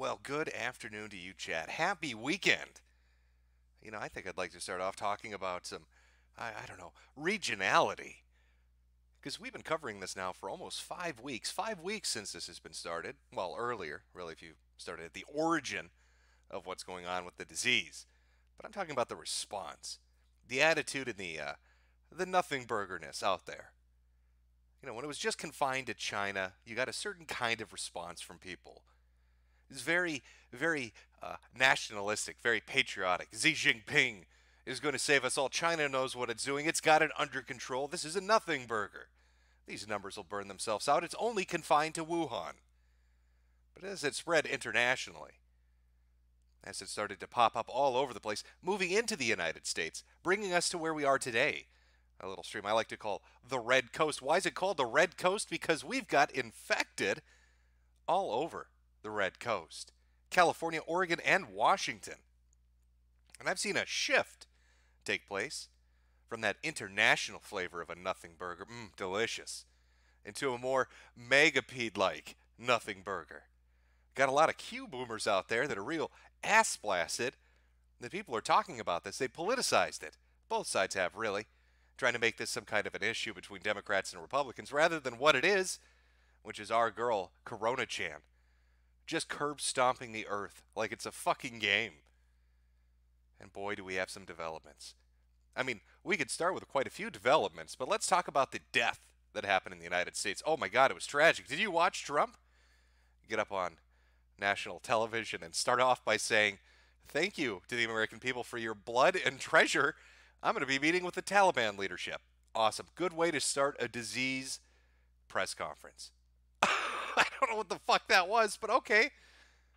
Well, good afternoon to you, Chad. Happy weekend. I think I'd like to start off talking about some, I don't know, regionality. Because we've been covering this now for almost 5 weeks. 5 weeks since this has been started. Well, earlier, really, if you started at the origin of what's going on with the disease. But I'm talking about the response, the attitude and the nothing burgerness out there. When it was just confined to China, you got a certain kind of response from people. It's very, very nationalistic, very patriotic. Xi Jinping is going to save us all. China knows what it's doing. It's got it under control. This is a nothing burger. These numbers will burn themselves out. It's only confined to Wuhan. But as it spread internationally, as it started to pop up all over the place, moving into the United States, bringing us to where we are today, a little stream I like to call the Red Coast. Why is it called the Red Coast? Because we've got infected all over the Red Coast. California, Oregon, and Washington. And I've seen a shift take place from that international flavor of a nothing burger, delicious, into a more megapede-like nothing burger. Got a lot of Q boomers out there that are real ass blasted. The people are talking about this. They politicized it. Both sides have, really. Trying to make this some kind of an issue between Democrats and Republicans rather than what it is, which is our girl, Corona Chan. Just curb stomping the earth like it's a fucking game. And boy, do we have some developments. I mean, we could start with quite a few developments, but let's talk about the death that happened in the United States. Oh my God, it was tragic. Did you watch Trump get up on national television and start off by saying, "Thank you to the American people for your blood and treasure. I'm going to be meeting with the Taliban leadership." Awesome. Good way to start a disease press conference. I don't know what the fuck that was, but okay.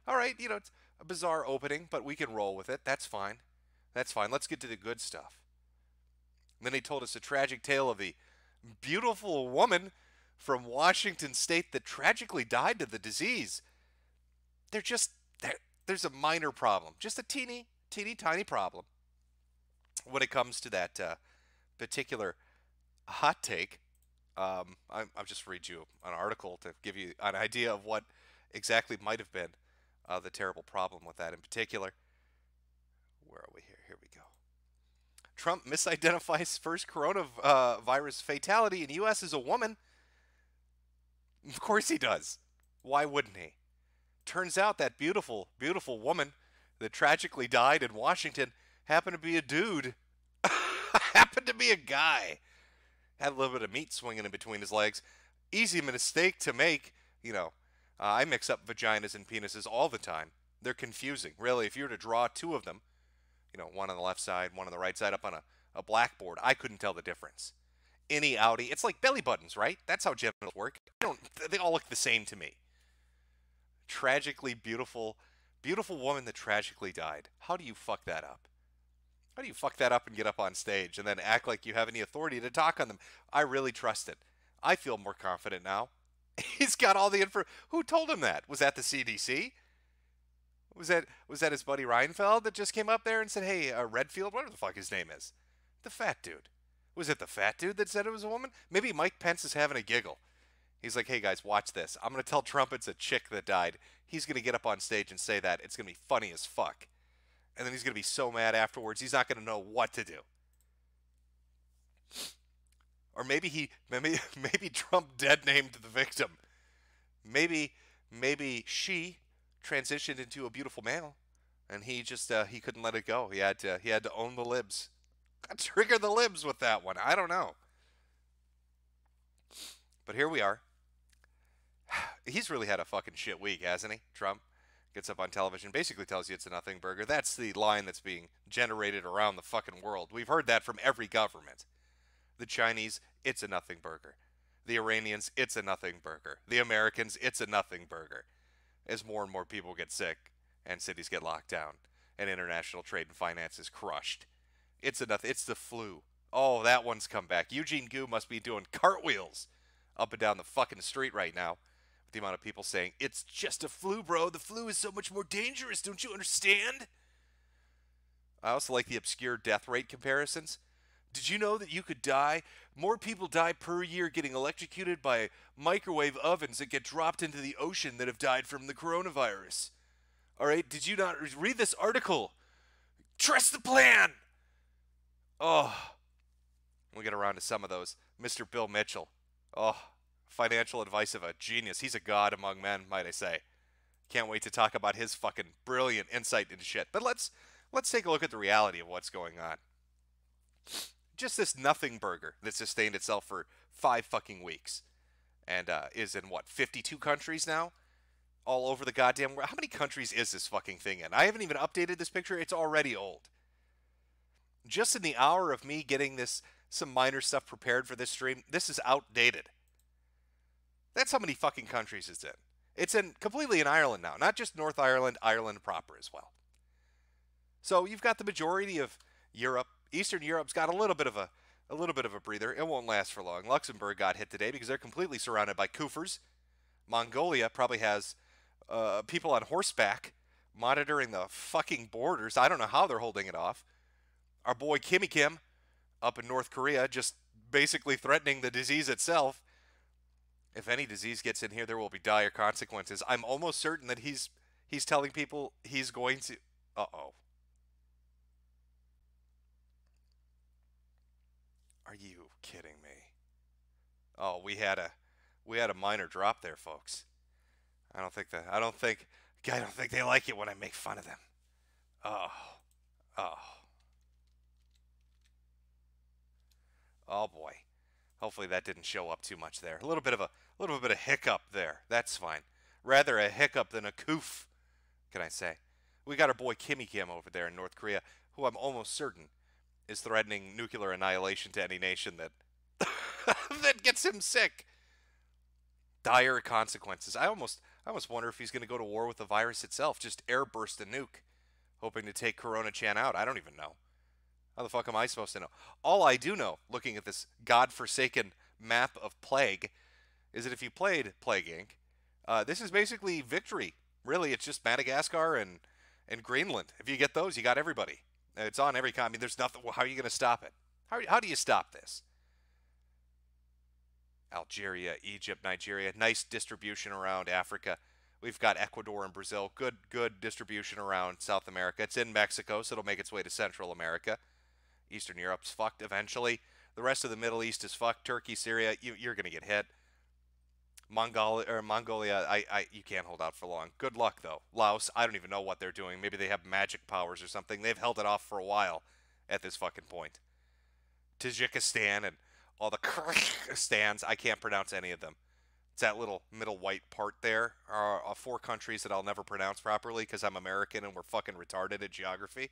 All right, it's a bizarre opening, but we can roll with it. That's fine. That's fine. Let's get to the good stuff. And then he told us a tragic tale of the beautiful woman from Washington State that tragically died to the disease. There's a minor problem, just a teeny tiny problem when it comes to that particular hot take. I'll just read you an article to give you an idea of what exactly might have been the terrible problem with that in particular. Where are we here? Here we go. Trump misidentifies first coronavirus fatality in U.S. as a woman. Of course he does. Why wouldn't he? Turns out that beautiful woman that tragically died in Washington happened to be a dude. Happened to be a guy. Had a little bit of meat swinging in between his legs. Easy mistake to make. I mix up vaginas and penises all the time. They're confusing. Really, if you were to draw two of them, one on the left side, one on the right side, up on a blackboard, I couldn't tell the difference. Innie, outie. It's like belly buttons, right? That's how genitals work. They all look the same to me. Tragically beautiful woman that tragically died. How do you fuck that up? How do you fuck that up and get up on stage and then act like you have any authority to talk on them? I really trust it. I feel more confident now. He's got all the info. Who told him that? Was that the CDC? Was that his buddy Reinfeld that just came up there and said, "Hey, Redfield, whatever the fuck his name is, the fat dude"? Was it the fat dude that said it was a woman? Maybe Mike Pence is having a giggle. He's like, "Hey guys, watch this. I'm going to tell Trump it's a chick that died. He's going to get up on stage and say that. It's going to be funny as fuck. And then he's going to be so mad afterwards, he's not going to know what to do." Or maybe Trump dead named the victim. Maybe she transitioned into a beautiful male, and he just he couldn't let it go. He had to own the libs. Trigger the libs with that one. I don't know. But here we are. He's really had a fucking shit week, hasn't he? Trump gets up on television, basically tells you it's a nothing burger. That's the line that's being generated around the fucking world. We've heard that from every government. The Chinese, it's a nothing burger. The Iranians, it's a nothing burger. The Americans, it's a nothing burger. As more and more people get sick and cities get locked down and international trade and finance is crushed. It's the flu. Oh, that one's come back. Eugene Gu must be doing cartwheels up and down the fucking street right now. The amount of people saying, "It's just a flu, bro. The flu is so much more dangerous. Don't you understand?" I also like the obscure death rate comparisons. Did you know that you could die? More people die per year getting electrocuted by microwave ovens that get dropped into the ocean that have died from the coronavirus. All right, did you not read this article? Trust the plan. Oh, we'll get around to some of those. Mr. Bill Mitchell. Oh, financial advice of a genius. He's a god among men, might I say. Can't wait to talk about his fucking brilliant insight into shit. But let's take a look at the reality of what's going on. Just this nothing burger that sustained itself for 5 fucking weeks and is in what, 52 countries now? All over the goddamn world. How many countries is this fucking thing in? I haven't even updated this picture. It's already old. Just in the hour of me getting some minor stuff prepared for this stream, this is outdated. That's how many fucking countries it's in. It's completely in Ireland now, not just North Ireland, Ireland proper as well. So you've got the majority of Europe. Eastern Europe's got a little bit of a breather. It won't last for long. Luxembourg got hit today because they're completely surrounded by koofers. Mongolia probably has people on horseback monitoring the fucking borders. I don't know how they're holding it off. Our boy Kimmy Kim up in North Korea just basically threatening the disease itself. If any disease gets in here, there will be dire consequences. I'm almost certain that he's telling people he's going to... Uh-oh. Are you kidding me? Oh, we had a minor drop there, folks. I don't think they like it when I make fun of them. Oh. Oh. Oh boy. Hopefully that didn't show up too much there. A little bit of hiccup there. That's fine. Rather a hiccup than a coof, can I say? We got our boy Kimmy Kim over there in North Korea, who I'm almost certain is threatening nuclear annihilation to any nation that that gets him sick. Dire consequences. I almost wonder if he's going to go to war with the virus itself, just airburst a nuke, hoping to take Corona Chan out. I don't even know. How the fuck am I supposed to know? All I do know, looking at this godforsaken map of plague, is that if you played Plague Inc., this is basically victory. Really, it's just Madagascar and Greenland. If you get those, you got everybody. It's on every continent. I mean, there's nothing. How are you going to stop it? How do you stop this? Algeria, Egypt, Nigeria, nice distribution around Africa. We've got Ecuador and Brazil, good distribution around South America. It's in Mexico, so it'll make its way to Central America. Eastern Europe's fucked eventually. The rest of the Middle East is fucked. Turkey, Syria, you're going to get hit. Mongolia, you can't hold out for long. Good luck, though. Laos, I don't even know what they're doing. Maybe they have magic powers or something. They've held it off for a while at this fucking point. Tajikistan and all the Kyrgyzstans, I can't pronounce any of them. It's that little middle white part there. Are 4 countries that I'll never pronounce properly because I'm American and we're fucking retarded at geography.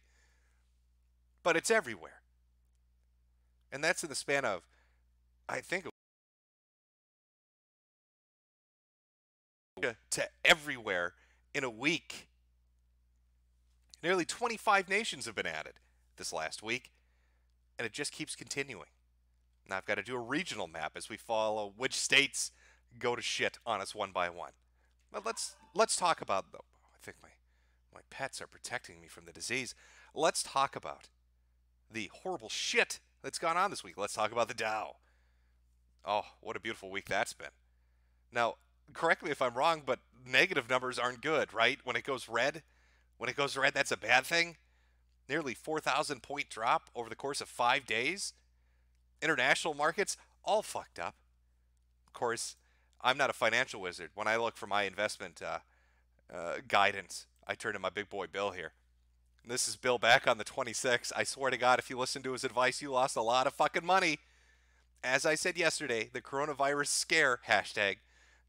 But it's everywhere. And that's in the span of, I think, to everywhere in a week. Nearly 25 nations have been added this last week, and it just keeps continuing. Now I've got to do a regional map as we follow which states go to shit on us one by one. But let's talk about, though. I think my pets are protecting me from the disease. Let's talk about the horrible shit that's gone on this week. Let's talk about the Dow. Oh, what a beautiful week that's been. Now, correct me if I'm wrong, but negative numbers aren't good, right? When it goes red, that's a bad thing. Nearly 4,000 point drop over the course of 5 days. International markets all fucked up. Of course, I'm not a financial wizard. When I look for my investment guidance, I turn to my big boy Bill here. And this is Bill back on the 26th. I swear to God, if you listen to his advice, you lost a lot of fucking money. As I said yesterday, the coronavirus scare, hashtag,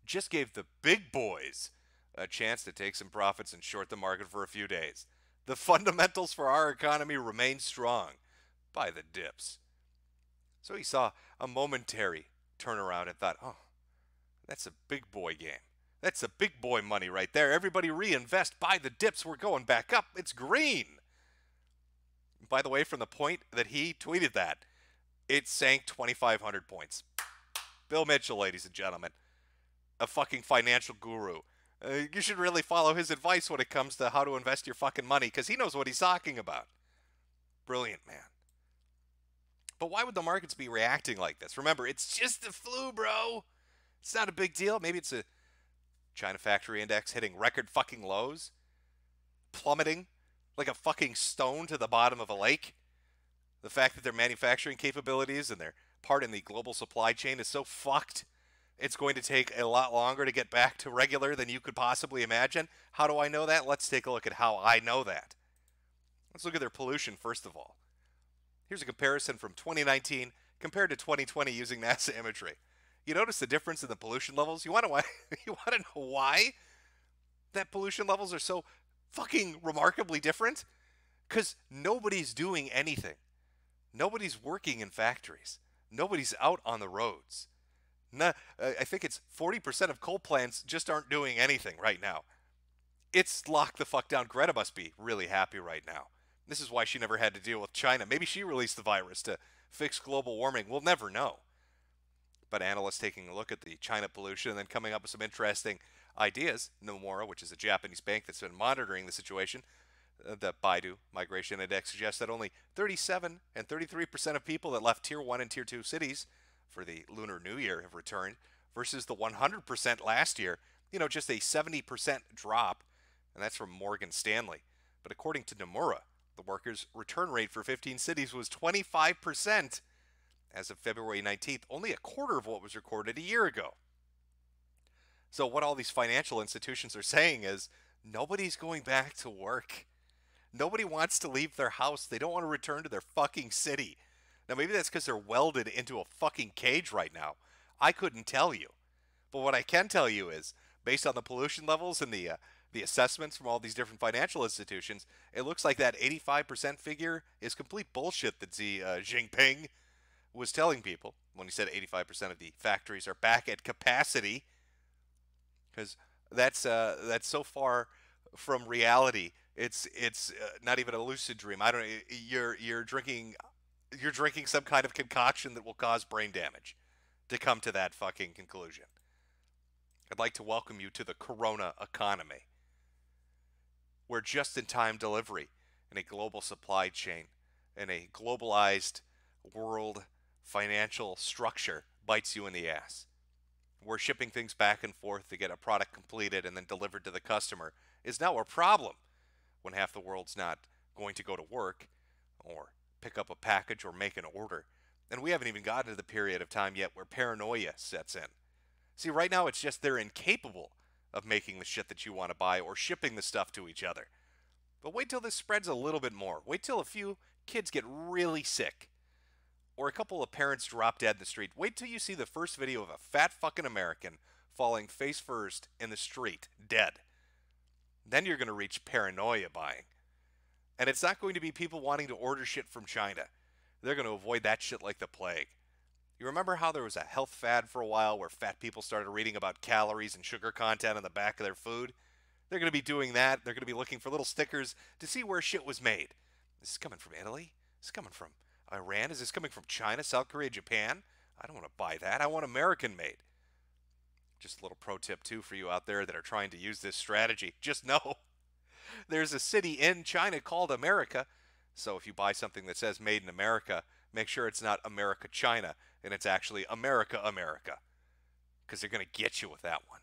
just gave the big boys a chance to take some profits and short the market for a few days. The fundamentals for our economy remain strong by the dips. So he saw a momentary turnaround and thought, oh, that's a big boy game. That's a big boy money right there. Everybody reinvest. Buy the dips. We're going back up. It's green. By the way, from the point that he tweeted that, it sank 2,500 points. Bill Mitchell, ladies and gentlemen, a fucking financial guru. You should really follow his advice when it comes to how to invest your fucking money because he knows what he's talking about. Brilliant, man. But why would the markets be reacting like this? Remember, it's just the flu, bro. It's not a big deal. Maybe it's a China factory index hitting record fucking lows. plummeting like a fucking stone to the bottom of a lake. The fact that their manufacturing capabilities and their part in the global supply chain is so fucked, it's going to take a lot longer to get back to regular than you could possibly imagine. How do I know that? Let's take a look at how I know that. Let's look at their pollution first of all. Here's a comparison from 2019 compared to 2020 using NASA imagery. You notice the difference in the pollution levels? You want to you want to know why that pollution levels are so fucking remarkably different? Because nobody's doing anything. Nobody's working in factories. Nobody's out on the roads. I think it's 40% of coal plants just aren't doing anything right now. It's locked the fuck down. Greta must be really happy right now. This is why she never had to deal with China. Maybe she released the virus to fix global warming. We'll never know. But analysts taking a look at the China pollution and then coming up with some interesting ideas. Nomura, which is a Japanese bank that's been monitoring the situation, the Baidu Migration Index suggests that only 37 and 33% of people that left Tier 1 and Tier 2 cities for the Lunar New Year have returned versus the 100% last year. Just a 70% drop, and that's from Morgan Stanley. But according to Nomura, the workers' return rate for 15 cities was 25% as of February 19th, only a quarter of what was recorded a year ago. So what all these financial institutions are saying is nobody's going back to work. Nobody wants to leave their house. They don't want to return to their fucking city. Now, maybe that's because they're welded into a fucking cage right now. I couldn't tell you. But what I can tell you is, based on the pollution levels and the assessments from all these different financial institutions, it looks like that 85% figure is complete bullshit that Xi Jinping was telling people when he said 85% of the factories are back at capacity, because that's so far from reality. It's not even a lucid dream. I don't. You're drinking some kind of concoction that will cause brain damage to come to that fucking conclusion. I'd like to welcome you to the Corona economy, where just-in-time delivery in a global supply chain, in a globalized world financial structure bites you in the ass. Where shipping things back and forth to get a product completed and then delivered to the customer is now a problem when half the world's not going to go to work or pick up a package or make an order. And we haven't even gotten to the period of time yet where paranoia sets in. See, right now it's just they're incapable of making the shit that you want to buy or shipping the stuff to each other. But wait till this spreads a little bit more. Wait till a few kids get really sick, or a couple of parents drop dead in the street. Wait till you see the first video of a fat fucking American falling face first in the street, dead. Then you're going to reach paranoia buying. And it's not going to be people wanting to order shit from China. They're going to avoid that shit like the plague. You remember how there was a health fad for a while where fat people started reading about calories and sugar content on the back of their food? They're going to be doing that. They're going to be looking for little stickers to see where shit was made. This is coming from Italy? This is coming from Iran? Is this coming from China, South Korea, Japan? I don't want to buy that. I want American made. Just a little pro tip too for you out there that are trying to use this strategy. Just know there's a city in China called America. So if you buy something that says made in America, make sure it's not America, China, and it's actually America, America. Because they're going to get you with that one.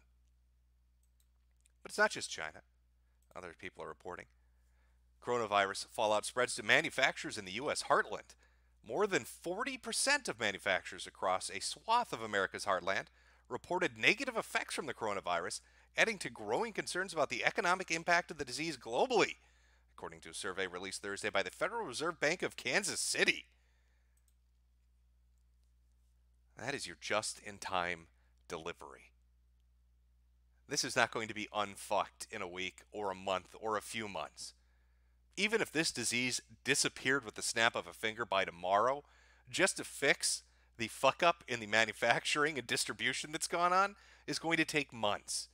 But it's not just China. Other people are reporting. Coronavirus fallout spreads to manufacturers in the U.S. heartland. More than 40% of manufacturers across a swath of America's heartland reported negative effects from the coronavirus, adding to growing concerns about the economic impact of the disease globally, according to a survey released Thursday by the Federal Reserve Bank of Kansas City. That is your just-in-time delivery. This is not going to be unfucked in a week or a month or a few months. Even if this disease disappeared with the snap of a finger by tomorrow, just to fix the fuck up in the manufacturing and distribution that's gone on is going to take months.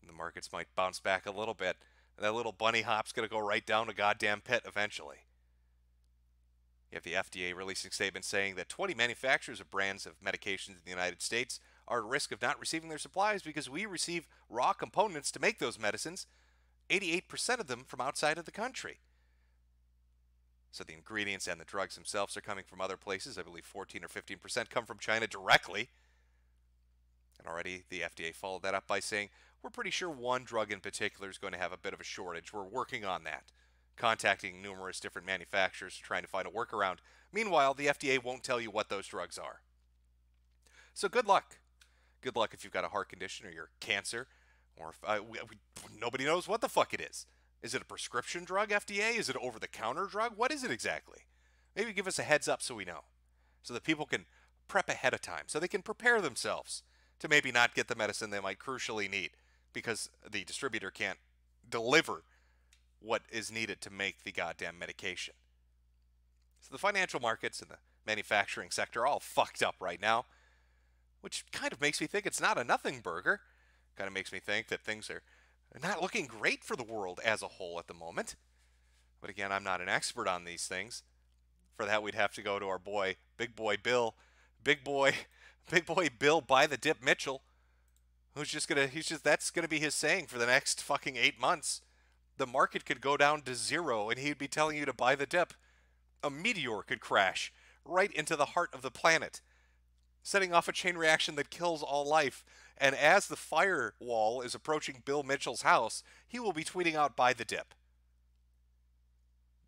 And the markets might bounce back a little bit, and that little bunny hop's going to go right down a goddamn pit eventually. You have the FDA releasing statements saying that 20 manufacturers of brands of medications in the United States are at risk of not receiving their supplies because we receive raw components to make those medicines, 88% of them from outside of the country. So the ingredients and the drugs themselves are coming from other places. I believe 14 or 15% come from China directly. And already the FDA followed that up by saying, we're pretty sure one drug in particular is going to have a bit of a shortage. We're working on that, contacting numerous different manufacturers trying to find a workaround. Meanwhile, the FDA won't tell you what those drugs are. So good luck. Good luck if you've got a heart condition or you're cancer, or if, nobody knows what the fuck it is. Is it a prescription drug, FDA? Is it an over-the-counter drug? What is it exactly? Maybe give us a heads up so we know, so that people can prep ahead of time, so they can prepare themselves to maybe not get the medicine they might crucially need because the distributor can't deliver what is needed to make the goddamn medication. So the financial markets and the manufacturing sector are all fucked up right now, which kind of makes me think it's not a nothing burger. Kind of makes me think that things are not looking great for the world as a whole at the moment. But again, I'm not an expert on these things. For that, we'd have to go to our boy, Big Boy Bill, Big Boy Bill by the Dip Mitchell, that's gonna be his saying for the next fucking 8 months. The market could go down to zero, and he'd be telling you to buy the dip. A meteor could crash right into the heart of the planet, setting off a chain reaction that kills all life. And as the firewall is approaching Bill Mitchell's house, he will be tweeting out, buy the dip.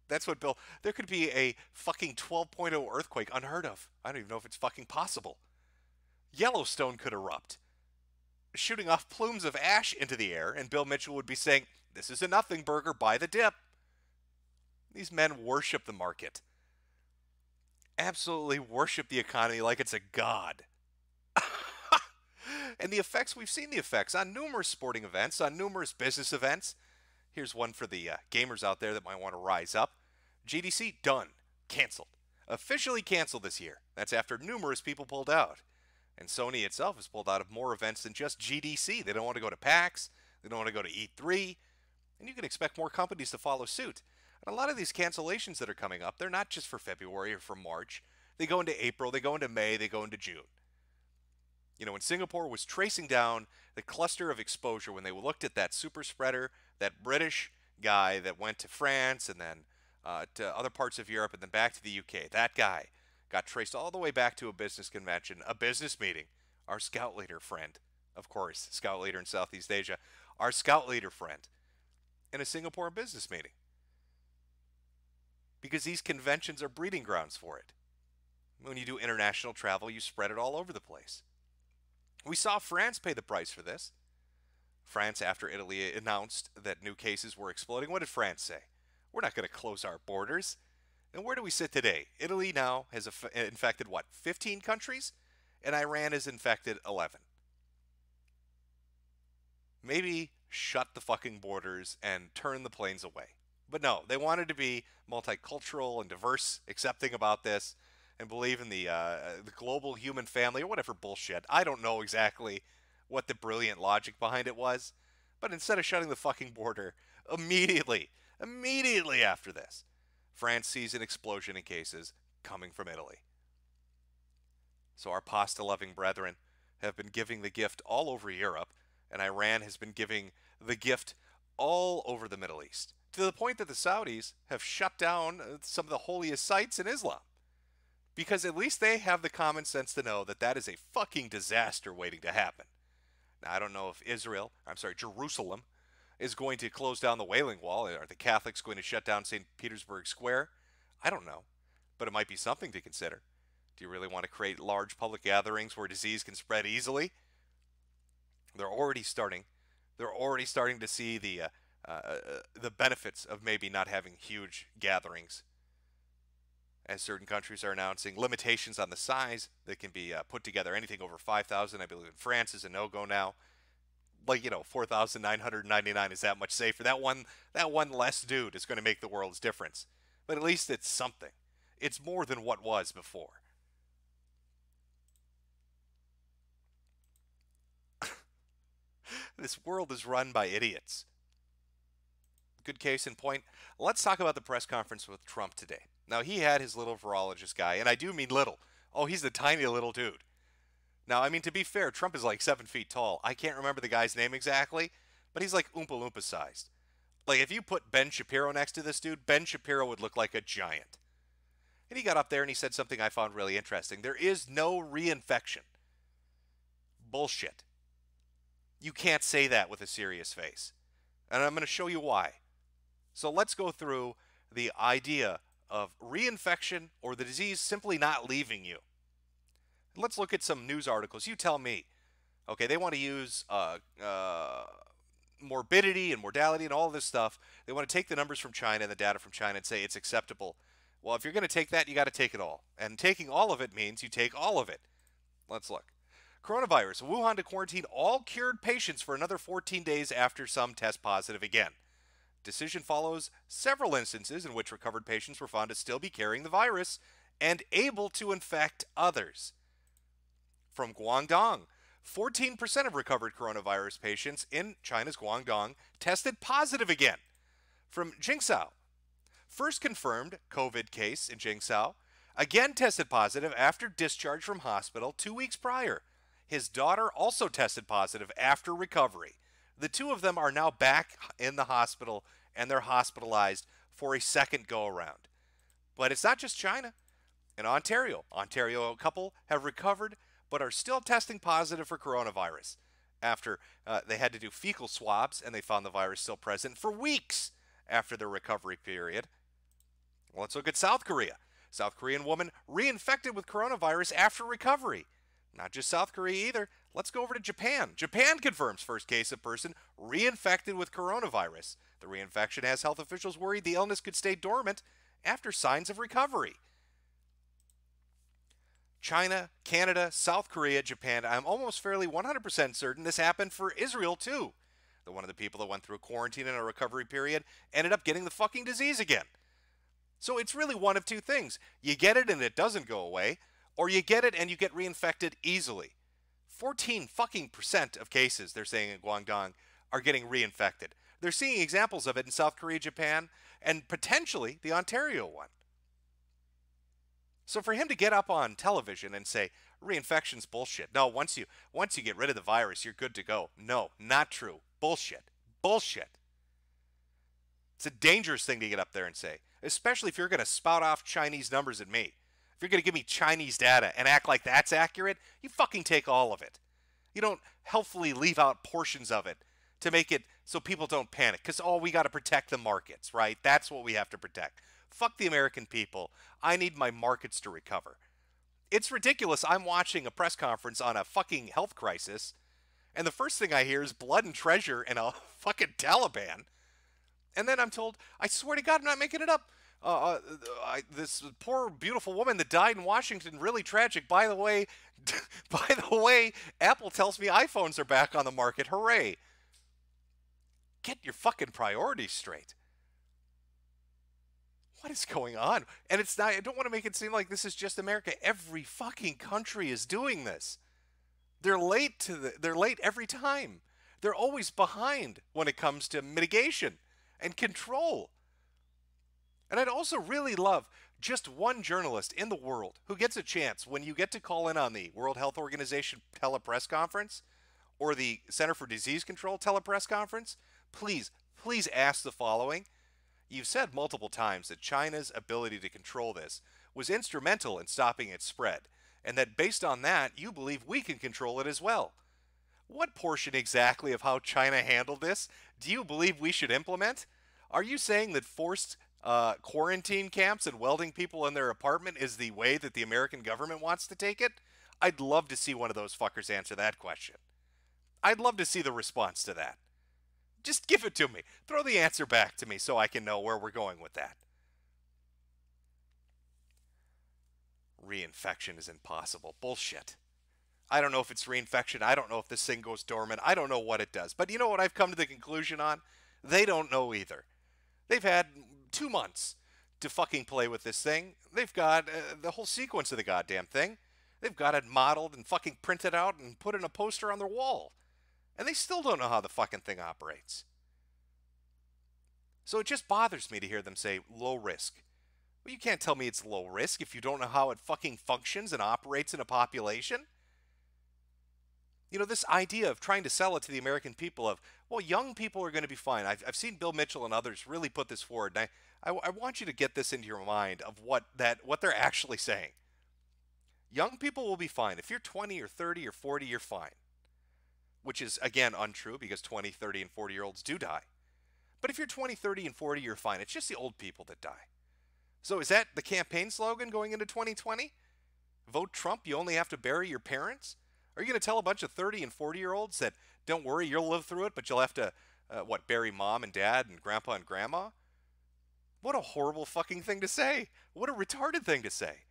That's what Bill... There could be a fucking 12.0 earthquake, unheard of. I don't even know if it's fucking possible. Yellowstone could erupt, shooting off plumes of ash into the air, and Bill Mitchell would be saying, this is a nothing burger, buy the dip. These men worship the market. Absolutely worship the economy like it's a god. And the effects, we've seen the effects on numerous sporting events, on numerous business events. Here's one for the gamers out there that might want to rise up. GDC, done. Canceled. Officially canceled this year. That's after numerous people pulled out. And Sony itself has pulled out of more events than just GDC. They don't want to go to PAX. They don't want to go to E3. And you can expect more companies to follow suit. And a lot of these cancellations that are coming up, they're not just for February or for March. They go into April, they go into May, they go into June. You know, when Singapore was tracing down the cluster of exposure, when they looked at that super spreader, that British guy that went to France and then to other parts of Europe and then back to the UK, that guy got traced all the way back to a business convention, a business meeting. Our scout leader friend, of course, scout leader in Southeast Asia, our scout leader friend, in a Singapore business meeting. Because these conventions are breeding grounds for it. When you do international travel, you spread it all over the place. We saw France pay the price for this. France, after Italy announced that new cases were exploding, what did France say? We're not going to close our borders. And where do we sit today? Italy now has infected, what, 15 countries? And Iran has infected 11. Maybe shut the fucking borders and turn the planes away. But no, they wanted to be multicultural and diverse, accepting about this, and believe in the global human family or whatever bullshit. I don't know exactly what the brilliant logic behind it was, but instead of shutting the fucking border, immediately after this, France sees an explosion in cases coming from Italy. So our pasta-loving brethren have been giving the gift all over Europe, and Iran has been giving the gift all over the Middle East, to the point that the Saudis have shut down some of the holiest sites in Islam. Because at least they have the common sense to know that that is a fucking disaster waiting to happen. Now, I don't know if Jerusalem, is going to close down the Wailing Wall. Are the Catholics going to shut down St. Petersburg Square? I don't know. But it might be something to consider. Do you really want to create large public gatherings where disease can spread easily? They're already starting to see the benefits of maybe not having huge gatherings, as certain countries are announcing limitations on the size that can be put together. Anything over 5,000, I believe in France, is a no-go now. Like, 4,999 is that much safer. That one less dude is going to make the world's difference. But at least it's something. It's more than what was before. This world is run by idiots. Good case in point. Let's talk about the press conference with Trump today. Now, he had his little virologist guy, and I do mean little. Oh, he's the tiny little dude. Now, I mean, to be fair, Trump is like 7 feet tall. I can't remember the guy's name exactly, but he's like Oompa Loompa sized. Like, if you put Ben Shapiro next to this dude, Ben Shapiro would look like a giant. And he got up there and he said something I found really interesting. There is no reinfection. Bullshit. You can't say that with a serious face. And I'm going to show you why. So let's go through the idea of reinfection or the disease simply not leaving you. Let's look at some news articles. You tell me. Okay, they want to use morbidity and mortality and all this stuff. They want to take the numbers from China and the data from China and say it's acceptable. Well, if you're going to take that, you got to take it all. And taking all of it means you take all of it. Let's look. Coronavirus. Wuhan to quarantine all cured patients for another 14 days after some test positive again. Decision follows several instances in which recovered patients were found to still be carrying the virus and able to infect others. From Guangdong. 14% of recovered coronavirus patients in China's Guangdong tested positive again. From Jingzhou. First confirmed COVID case in Jingzhou, again tested positive after discharge from hospital 2 weeks prior. His daughter also tested positive after recovery. The two of them are now back in the hospital and they're hospitalized for a second go-around. But it's not just China. In Ontario, a couple have recovered but are still testing positive for coronavirus after they had to do fecal swabs and they found the virus still present for weeks after their recovery period. Well, let's look at South Korea. South Korean woman reinfected with coronavirus after recovery. Not just South Korea either. Let's go over to Japan. Japan confirms first case of person reinfected with coronavirus. The reinfection has health officials worried the illness could stay dormant after signs of recovery. China, Canada, South Korea, Japan. I'm almost fairly 100% certain this happened for Israel too. One of the people that went through quarantine and a recovery period ended up getting the fucking disease again. So it's really one of two things. You get it and it doesn't go away, or you get it and you get reinfected easily. 14 fucking percent of cases, they're saying in Guangdong, are getting reinfected. They're seeing examples of it in South Korea, Japan, and potentially the Ontario one. So for him to get up on television and say reinfection's bullshit. No, once you get rid of the virus, you're good to go. No, not true. Bullshit. Bullshit. It's a dangerous thing to get up there and say, especially if you're going to spout off Chinese numbers at me. If you're going to give me Chinese data and act like that's accurate, you fucking take all of it. You don't helpfully leave out portions of it to make it so people don't panic. Because, we got to protect the markets, right? That's what we have to protect. Fuck the American people. I need my markets to recover. It's ridiculous. I'm watching a press conference on a fucking health crisis, and the first thing I hear is blood and treasure and a fucking Taliban. And then I'm told, I swear to God, I'm not making it up. This poor, beautiful woman that died in Washington, really tragic. By the way, Apple tells me iPhones are back on the market. Hooray. Get your fucking priorities straight. What is going on? And it's not, I don't want to make it seem like this is just America. Every fucking country is doing this. They're late every time. They're always behind when it comes to mitigation and control. And I'd also really love just one journalist in the world who gets a chance when you get to call in on the World Health Organization telepress conference or the Center for Disease Control telepress conference. Please ask the following. You've said multiple times that China's ability to control this was instrumental in stopping its spread, and that based on that, you believe we can control it as well. What portion exactly of how China handled this do you believe we should implement? Are you saying that forced quarantine camps and welding people in their apartment is the way that the American government wants to take it? I'd love to see one of those fuckers answer that question. I'd love to see the response to that. Just give it to me. Throw the answer back to me so I can know where we're going with that. Reinfection is impossible. Bullshit. I don't know if it's reinfection. I don't know if this thing goes dormant. I don't know what it does. But you know what I've come to the conclusion on? They don't know either. They've had 2 months to fucking play with this thing. They've got the whole sequence of the goddamn thing. They've got it modeled and fucking printed out and put in a poster on their wall. And they still don't know how the fucking thing operates. So it just bothers me to hear them say low risk. Well, you can't tell me it's low risk if you don't know how it fucking functions and operates in a population. You know, this idea of trying to sell it to the American people of, well, young people are going to be fine. I've seen Bill Mitchell and others really put this forward. And I want you to get this into your mind of what they're actually saying. Young people will be fine. If you're 20 or 30 or 40, you're fine. which is, again, untrue because 20, 30, and 40-year-olds do die. But if you're 20, 30, and 40, you're fine. It's just the old people that die. So is that the campaign slogan going into 2020? Vote Trump, you only have to bury your parents? Are you going to tell a bunch of 30 and 40-year-olds that, don't worry, you'll live through it, but you'll have to, bury mom and dad and grandpa and grandma? What a horrible fucking thing to say. What a retarded thing to say.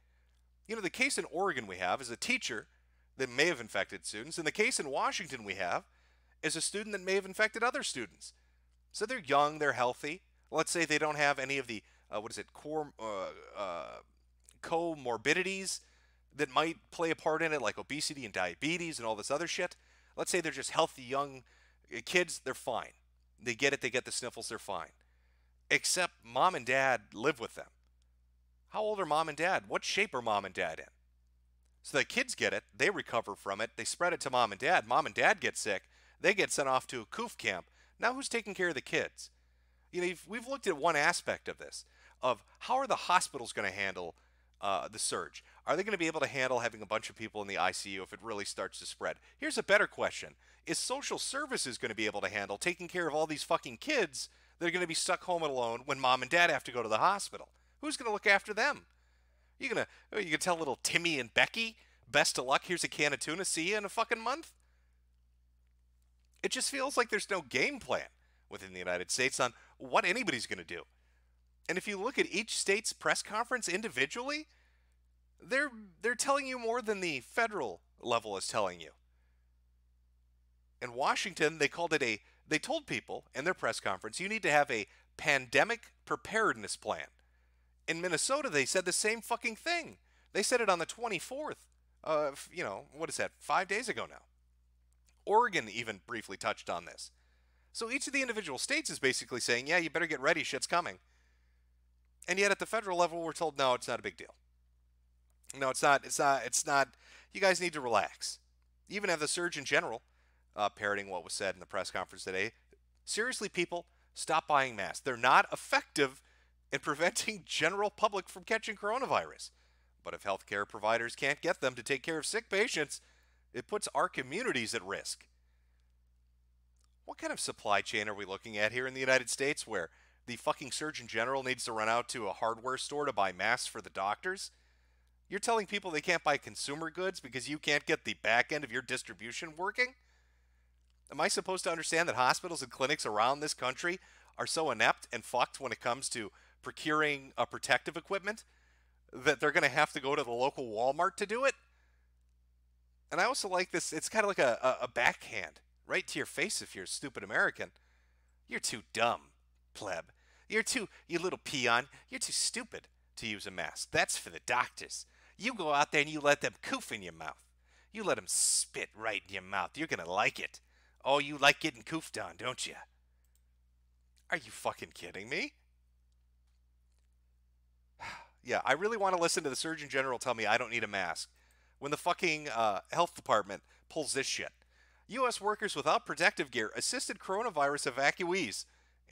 You know, the case in Oregon we have is a teacher that may have infected students, and the case in Washington we have is a student that may have infected other students. So they're young, they're healthy. Let's say they don't have any of the, comorbidities that might play a part in it, like obesity and diabetes and all this other shit. Let's say they're just healthy, young kids, they're fine. They get it, they get the sniffles, they're fine. Except mom and dad live with them. How old are mom and dad? What shape are mom and dad in? So the kids get it, they recover from it, they spread it to mom and dad get sick, they get sent off to a coof camp. Now who's taking care of the kids? You know, we've looked at one aspect of this, of how are the hospitals going to handle the surge? Are they going to be able to handle having a bunch of people in the ICU if it really starts to spread? Here's a better question. Is social services going to be able to handle taking care of all these fucking kids that are going to be stuck home alone when mom and dad have to go to the hospital? Who's going to look after them? You gonna tell little Timmy and Becky, best of luck, here's a can of tuna, see you in a fucking month? It just feels like there's no game plan within the United States on what anybody's going to do. And if you look at each state's press conference individually, they're telling you more than the federal level is telling you. In Washington, they told people in their press conference, you need to have a pandemic preparedness plan. In Minnesota, they said the same fucking thing. They said it on the 24th. What is that, 5 days ago now? Oregon even briefly touched on this. So each of the individual states is basically saying, yeah, you better get ready, shit's coming. And yet at the federal level, we're told, no, it's not a big deal. No, it's not. You guys need to relax. You even have the Surgeon General parroting what was said in the press conference today. Seriously, people, stop buying masks. They're not effective in preventing general public from catching coronavirus. But if healthcare providers can't get them to take care of sick patients, it puts our communities at risk. What kind of supply chain are we looking at here in the United States where the fucking Surgeon General needs to run out to a hardware store to buy masks for the doctors? You're telling people they can't buy consumer goods because you can't get the back end of your distribution working? Am I supposed to understand that hospitals and clinics around this country are so inept and fucked when it comes to procuring protective equipment that they're going to have to go to the local Walmart to do it? And I also like this, it's kind of like a backhand right to your face if you're a stupid American. You're too dumb, pleb. You little peon, you're too stupid to use a mask. That's for the doctors. You go out there and you let them coof in your mouth. You let them spit right in your mouth. You're going to like it. Oh, you like getting coofed on, don't you? Are you fucking kidding me? Yeah, I really want to listen to the Surgeon General tell me I don't need a mask when the fucking health department pulls this shit. U.S. workers without protective gear assisted coronavirus evacuees,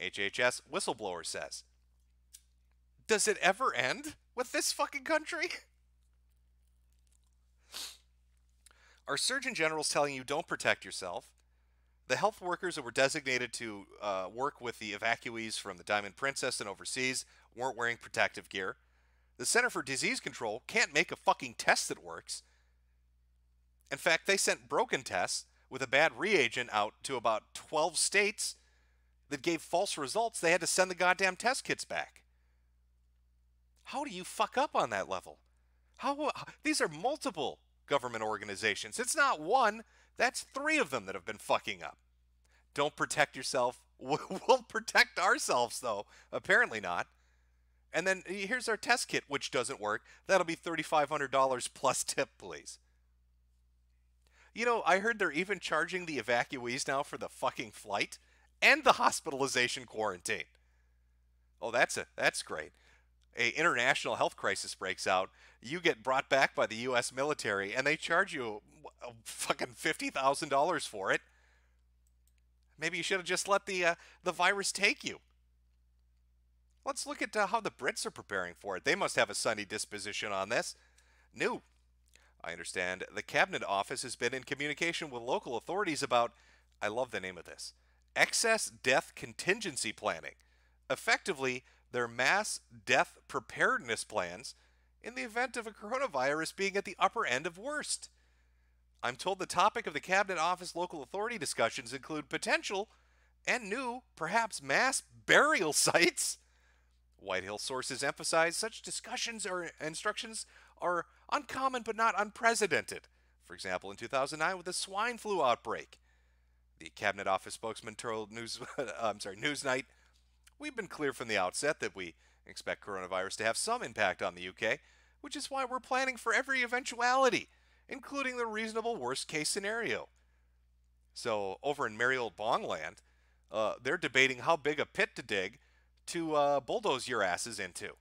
HHS whistleblower says. Does it ever end with this fucking country? Our Surgeon General's telling you don't protect yourself. The health workers that were designated to work with the evacuees from the Diamond Princess and overseas weren't wearing protective gear. The Center for Disease Control can't make a fucking test that works. In fact, they sent broken tests with a bad reagent out to about 12 states that gave false results. They had to send the goddamn test kits back. How do you fuck up on that level? These are multiple government organizations. It's not one. That's 3 of them that have been fucking up. Don't protect yourself. We'll protect ourselves, though. Apparently not. And then here's our test kit, which doesn't work. That'll be $3,500 plus tip, please. You know, I heard they're even charging the evacuees now for the fucking flight and the hospitalization quarantine. Oh, that's great. A international health crisis breaks out. You get brought back by the U.S. military, and they charge you fucking $50,000 for it. Maybe you should have just let the virus take you. Let's look at how the Brits are preparing for it. They must have a sunny disposition on this. New I understand the Cabinet Office has been in communication with local authorities about, I love the name of this, excess death contingency planning, effectively their mass death preparedness plans in the event of a coronavirus being at the upper end of worst. I'm told the topic of the Cabinet Office local authority discussions include potential and new, perhaps mass burial sites. White Hill sources emphasize such discussions or instructions are uncommon but not unprecedented. For example, in 2009 with the swine flu outbreak. The Cabinet Office spokesman told Newsnight, "We've been clear from the outset that we expect coronavirus to have some impact on the UK, which is why we're planning for every eventuality, including the reasonable worst-case scenario." So over in merry old Bongland, they're debating how big a pit to dig to bulldoze your asses into.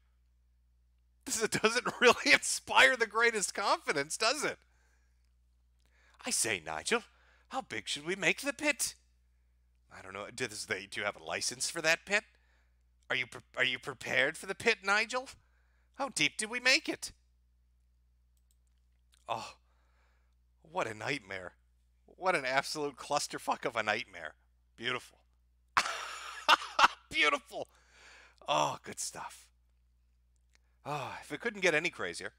This doesn't really inspire the greatest confidence, does it? I say, Nigel, how big should we make the pit? I don't know. Do you have a license for that pit? Are you prepared for the pit, Nigel? How deep do we make it? Oh, what a nightmare. What an absolute clusterfuck of a nightmare. Beautiful. Beautiful. Oh, good stuff. Oh, if it couldn't get any crazier,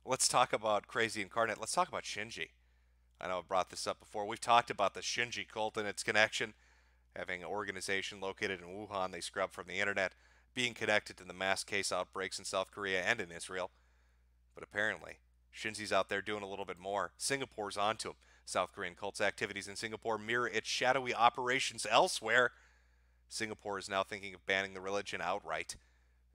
let's talk about crazy incarnate. Let's talk about Shinji. I know I've brought this up before. We've talked about the Shinji cult and its connection, having an organization located in Wuhan they scrubbed from the internet, being connected to the mass case outbreaks in South Korea and in Israel. But apparently, Shinji's out there doing a little bit more. Singapore's onto him. South Korean cult's activities in Singapore mirror its shadowy operations elsewhere. Singapore is now thinking of banning the religion outright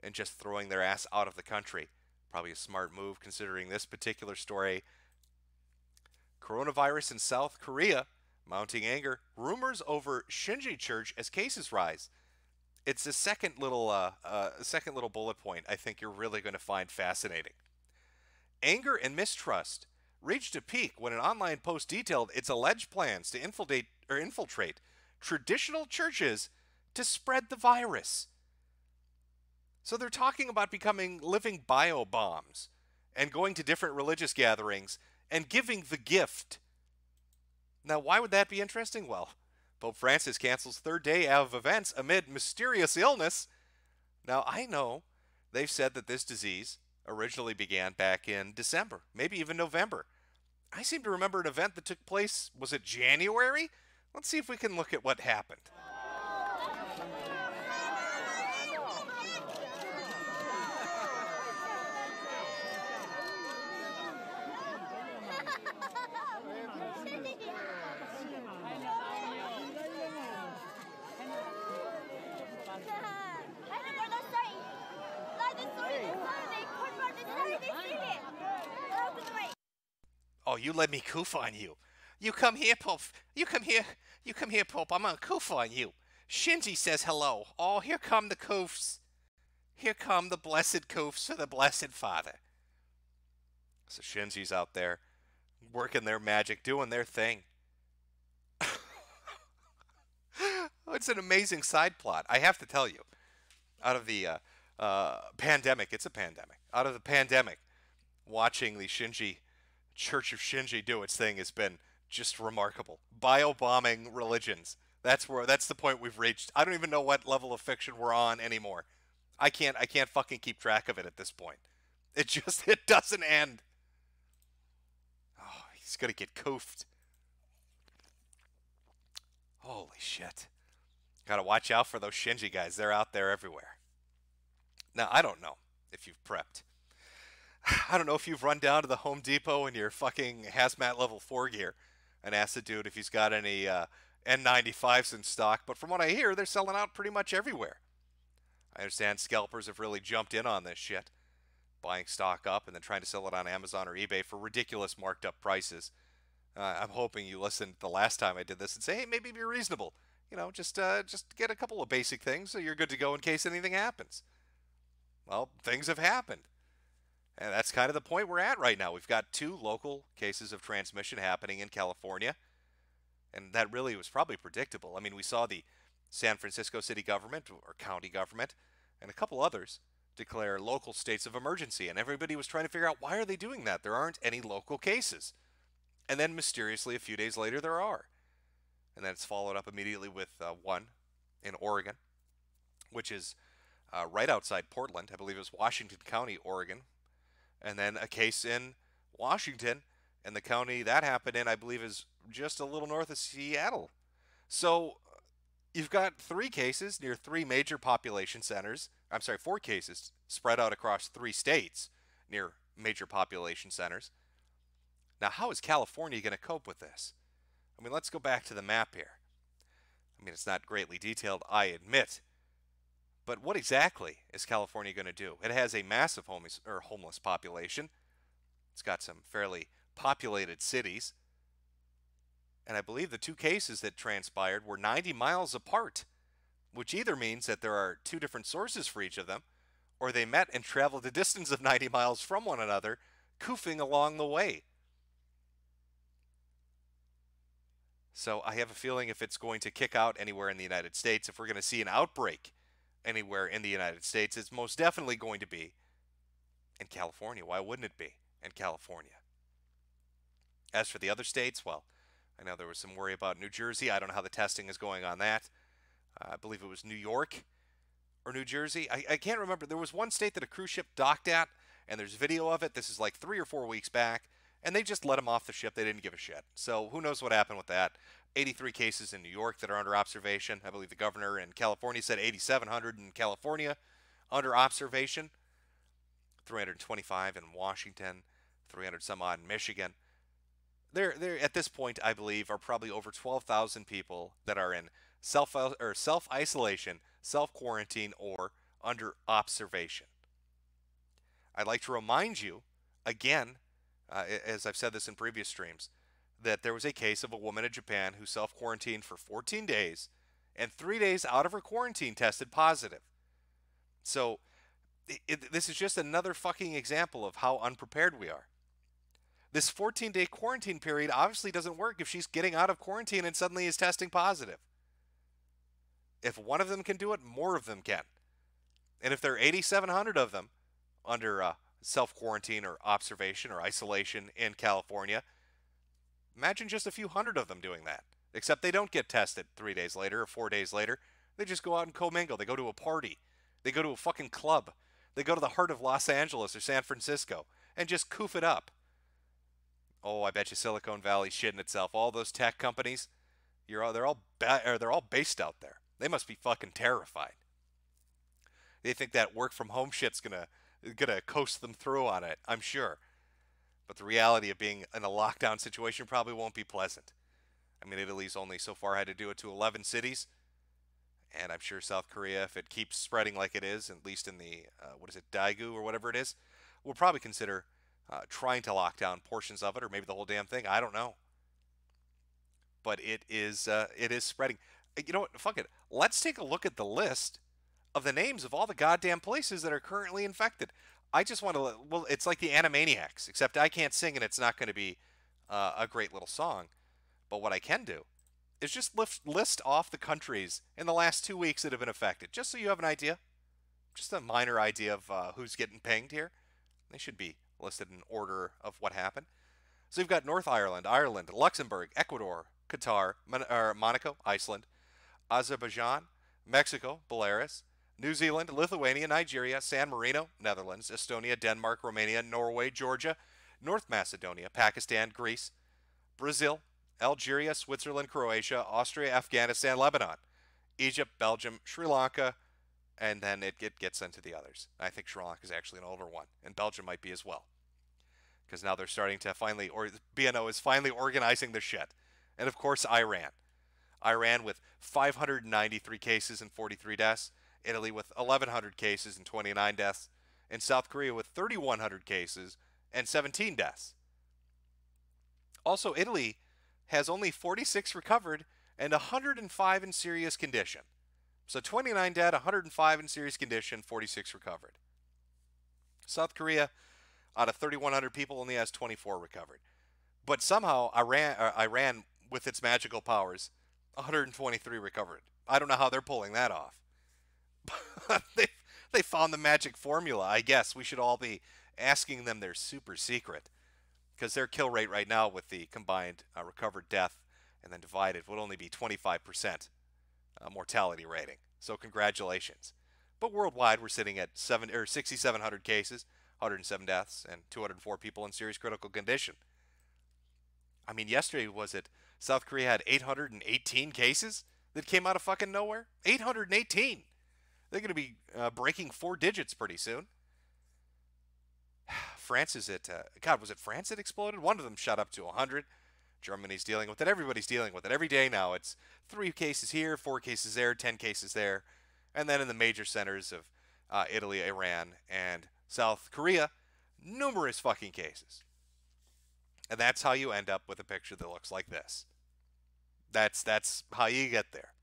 and just throwing their ass out of the country. Probably a smart move considering this particular story. Coronavirus in South Korea, mounting anger, rumors over Shinji Church as cases rise. It's a second little bullet point I think you're really going to find fascinating. Anger and mistrust reached a peak when an online post detailed its alleged plans to infiltrate traditional churches to spread the virus. So they're talking about becoming living bio bombs and going to different religious gatherings and giving the gift. Now, why would that be interesting? Well, Pope Francis cancels third day of events amid mysterious illness. Now, I know they've said that this disease originally began back in December, maybe even November. I seem to remember an event that took place, was it January? Let's see if we can look at what happened. Oh, you let me coof on you. You come here, Pope. You come here, Pope. I'm gonna coof on you. Shinji says hello. Oh, here come the coofs. Here come the blessed coofs of the Blessed Father. So Shinji's out there working their magic, doing their thing. It's an amazing side plot. I have to tell you, out of the pandemic, it's a pandemic. Out of the pandemic, watching the Church of Shinji do its thing has been just remarkable. Bio-bombing religions. That's the point we've reached. I don't even know what level of fiction we're on anymore. I can't fucking keep track of it at this point. It doesn't end. Oh, he's gonna get coofed. Holy shit. Gotta watch out for those Shinji guys. They're out there everywhere. Now, I don't know if you've prepped. I don't know if you've run down to the Home Depot in your fucking hazmat level 4 gear and asked the dude if he's got any N95s in stock, but from what I hear, they're selling out pretty much everywhere. I understand scalpers have really jumped in on this shit, buying stock up and then trying to sell it on Amazon or eBay for ridiculous marked up prices. I'm hoping you listened the last time I did this and say, hey, maybe be reasonable. You know, just get a couple of basic things so you're good to go in case anything happens. Well, things have happened. And that's kind of the point we're at right now. We've got 2 local cases of transmission happening in California. And that really was probably predictable. I mean, we saw the San Francisco city government or county government and a couple others declare local states of emergency. And everybody was trying to figure out, why are they doing that? There aren't any local cases. And then mysteriously, a few days later, there are. And then it's followed up immediately with one in Oregon, which is right outside Portland. I believe it was Washington County, Oregon. And then a case in Washington, and the county that happened in, I believe, is just a little north of Seattle. So you've got 3 cases near 3 major population centers. I'm sorry, 4 cases spread out across 3 states near major population centers. Now, how is California going to cope with this? I mean, let's go back to the map here. I mean, it's not greatly detailed, I admit. But what exactly is California going to do? It has a massive homeless population. It's got some fairly populated cities. And I believe the 2 cases that transpired were 90 miles apart, which either means that there are 2 different sources for each of them, or they met and traveled a distance of 90 miles from one another, koofing along the way. So I have a feeling if it's going to kick out anywhere in the United States, if we're going to see an outbreak anywhere in the United States, it's most definitely going to be in California. Why wouldn't it be in California? As for the other states, well, I know there was some worry about New Jersey. I don't know how the testing is going on that. I believe it was New York or New Jersey. I can't remember. There was one state that a cruise ship docked at, and there's video of it. This is like 3 or 4 weeks back, and they just let them off the ship. They didn't give a shit. So who knows what happened with that. 83 cases in New York that are under observation. I believe the governor in California said 8,700 in California under observation. 325 in Washington, 300 some odd in Michigan. There at this point, I believe, are probably over 12,000 people that are in self-isolation, self-quarantine, or under observation. I'd like to remind you, again, as I've said this in previous streams, that there was a case of a woman in Japan who self-quarantined for 14 days, and 3 days out of her quarantine tested positive. So this is just another fucking example of how unprepared we are. This 14-day quarantine period obviously doesn't work if she's getting out of quarantine and suddenly is testing positive. If one of them can do it, more of them can. And if there are 8,700 of them under self-quarantine or observation or isolation in California, imagine just a few hundred of them doing that. Except they don't get tested 3 days later or 4 days later. They just go out and commingle. They go to a party. They go to a fucking club. They go to the heart of Los Angeles or San Francisco and just coof it up. Oh, I bet you Silicon Valley's shitting itself. All those tech companies, they're all based out there. They must be fucking terrified. They think that work from home shit's gonna coast them through on it, I'm sure. But the reality of being in a lockdown situation probably won't be pleasant. I mean, Italy's only so far had to do it to 11 cities. And I'm sure South Korea, if it keeps spreading like it is, at least in the, Daegu or whatever it is, will probably consider trying to lock down portions of it, or maybe the whole damn thing. I don't know. But it is spreading. You know what? Fuck it. Let's take a look at the list of the names of all the goddamn places that are currently infected. I just want to, well, it's like the Animaniacs, except I can't sing and it's not going to be a great little song. But what I can do is just list off the countries in the last 2 weeks that have been affected, just so you have an idea. Just a minor idea of who's getting pinged here. They should be listed in order of what happened. So you've got North Ireland, Ireland, Luxembourg, Ecuador, Qatar, Monaco, Iceland, Azerbaijan, Mexico, Belarus, New Zealand, Lithuania, Nigeria, San Marino, Netherlands, Estonia, Denmark, Romania, Norway, Georgia, North Macedonia, Pakistan, Greece, Brazil, Algeria, Switzerland, Croatia, Austria, Afghanistan, Lebanon, Egypt, Belgium, Sri Lanka, and then it gets into the others. I think Sri Lanka is actually an older one, and Belgium might be as well. Because now they're starting to finally, or BNO is finally organizing their shit. And of course, Iran. Iran with 593 cases and 43 deaths. Italy with 1,100 cases and 29 deaths. And South Korea with 3,100 cases and 17 deaths. Also, Italy has only 46 recovered and 105 in serious condition. So 29 dead, 105 in serious condition, 46 recovered. South Korea, out of 3,100 people, only has 24 recovered. But somehow Iran, with its magical powers, 123 recovered. I don't know how they're pulling that off. They found the magic formula. I guess we should all be asking them their super secret, because their kill rate right now with the combined recovered death and then divided would only be 25% mortality rating. So congratulations. But worldwide, we're sitting at 6,700 cases, 107 deaths, and 204 people in serious critical condition. I mean, yesterday was it South Korea had 818 cases that came out of fucking nowhere? 818. They're going to be breaking 4 digits pretty soon. France is at, God, was it France that exploded? One of them shot up to 100. Germany's dealing with it. Everybody's dealing with it. Every day now it's 3 cases here, 4 cases there, 10 cases there. And then in the major centers of Italy, Iran, and South Korea, numerous fucking cases. And that's how you end up with a picture that looks like this. That's how you get there.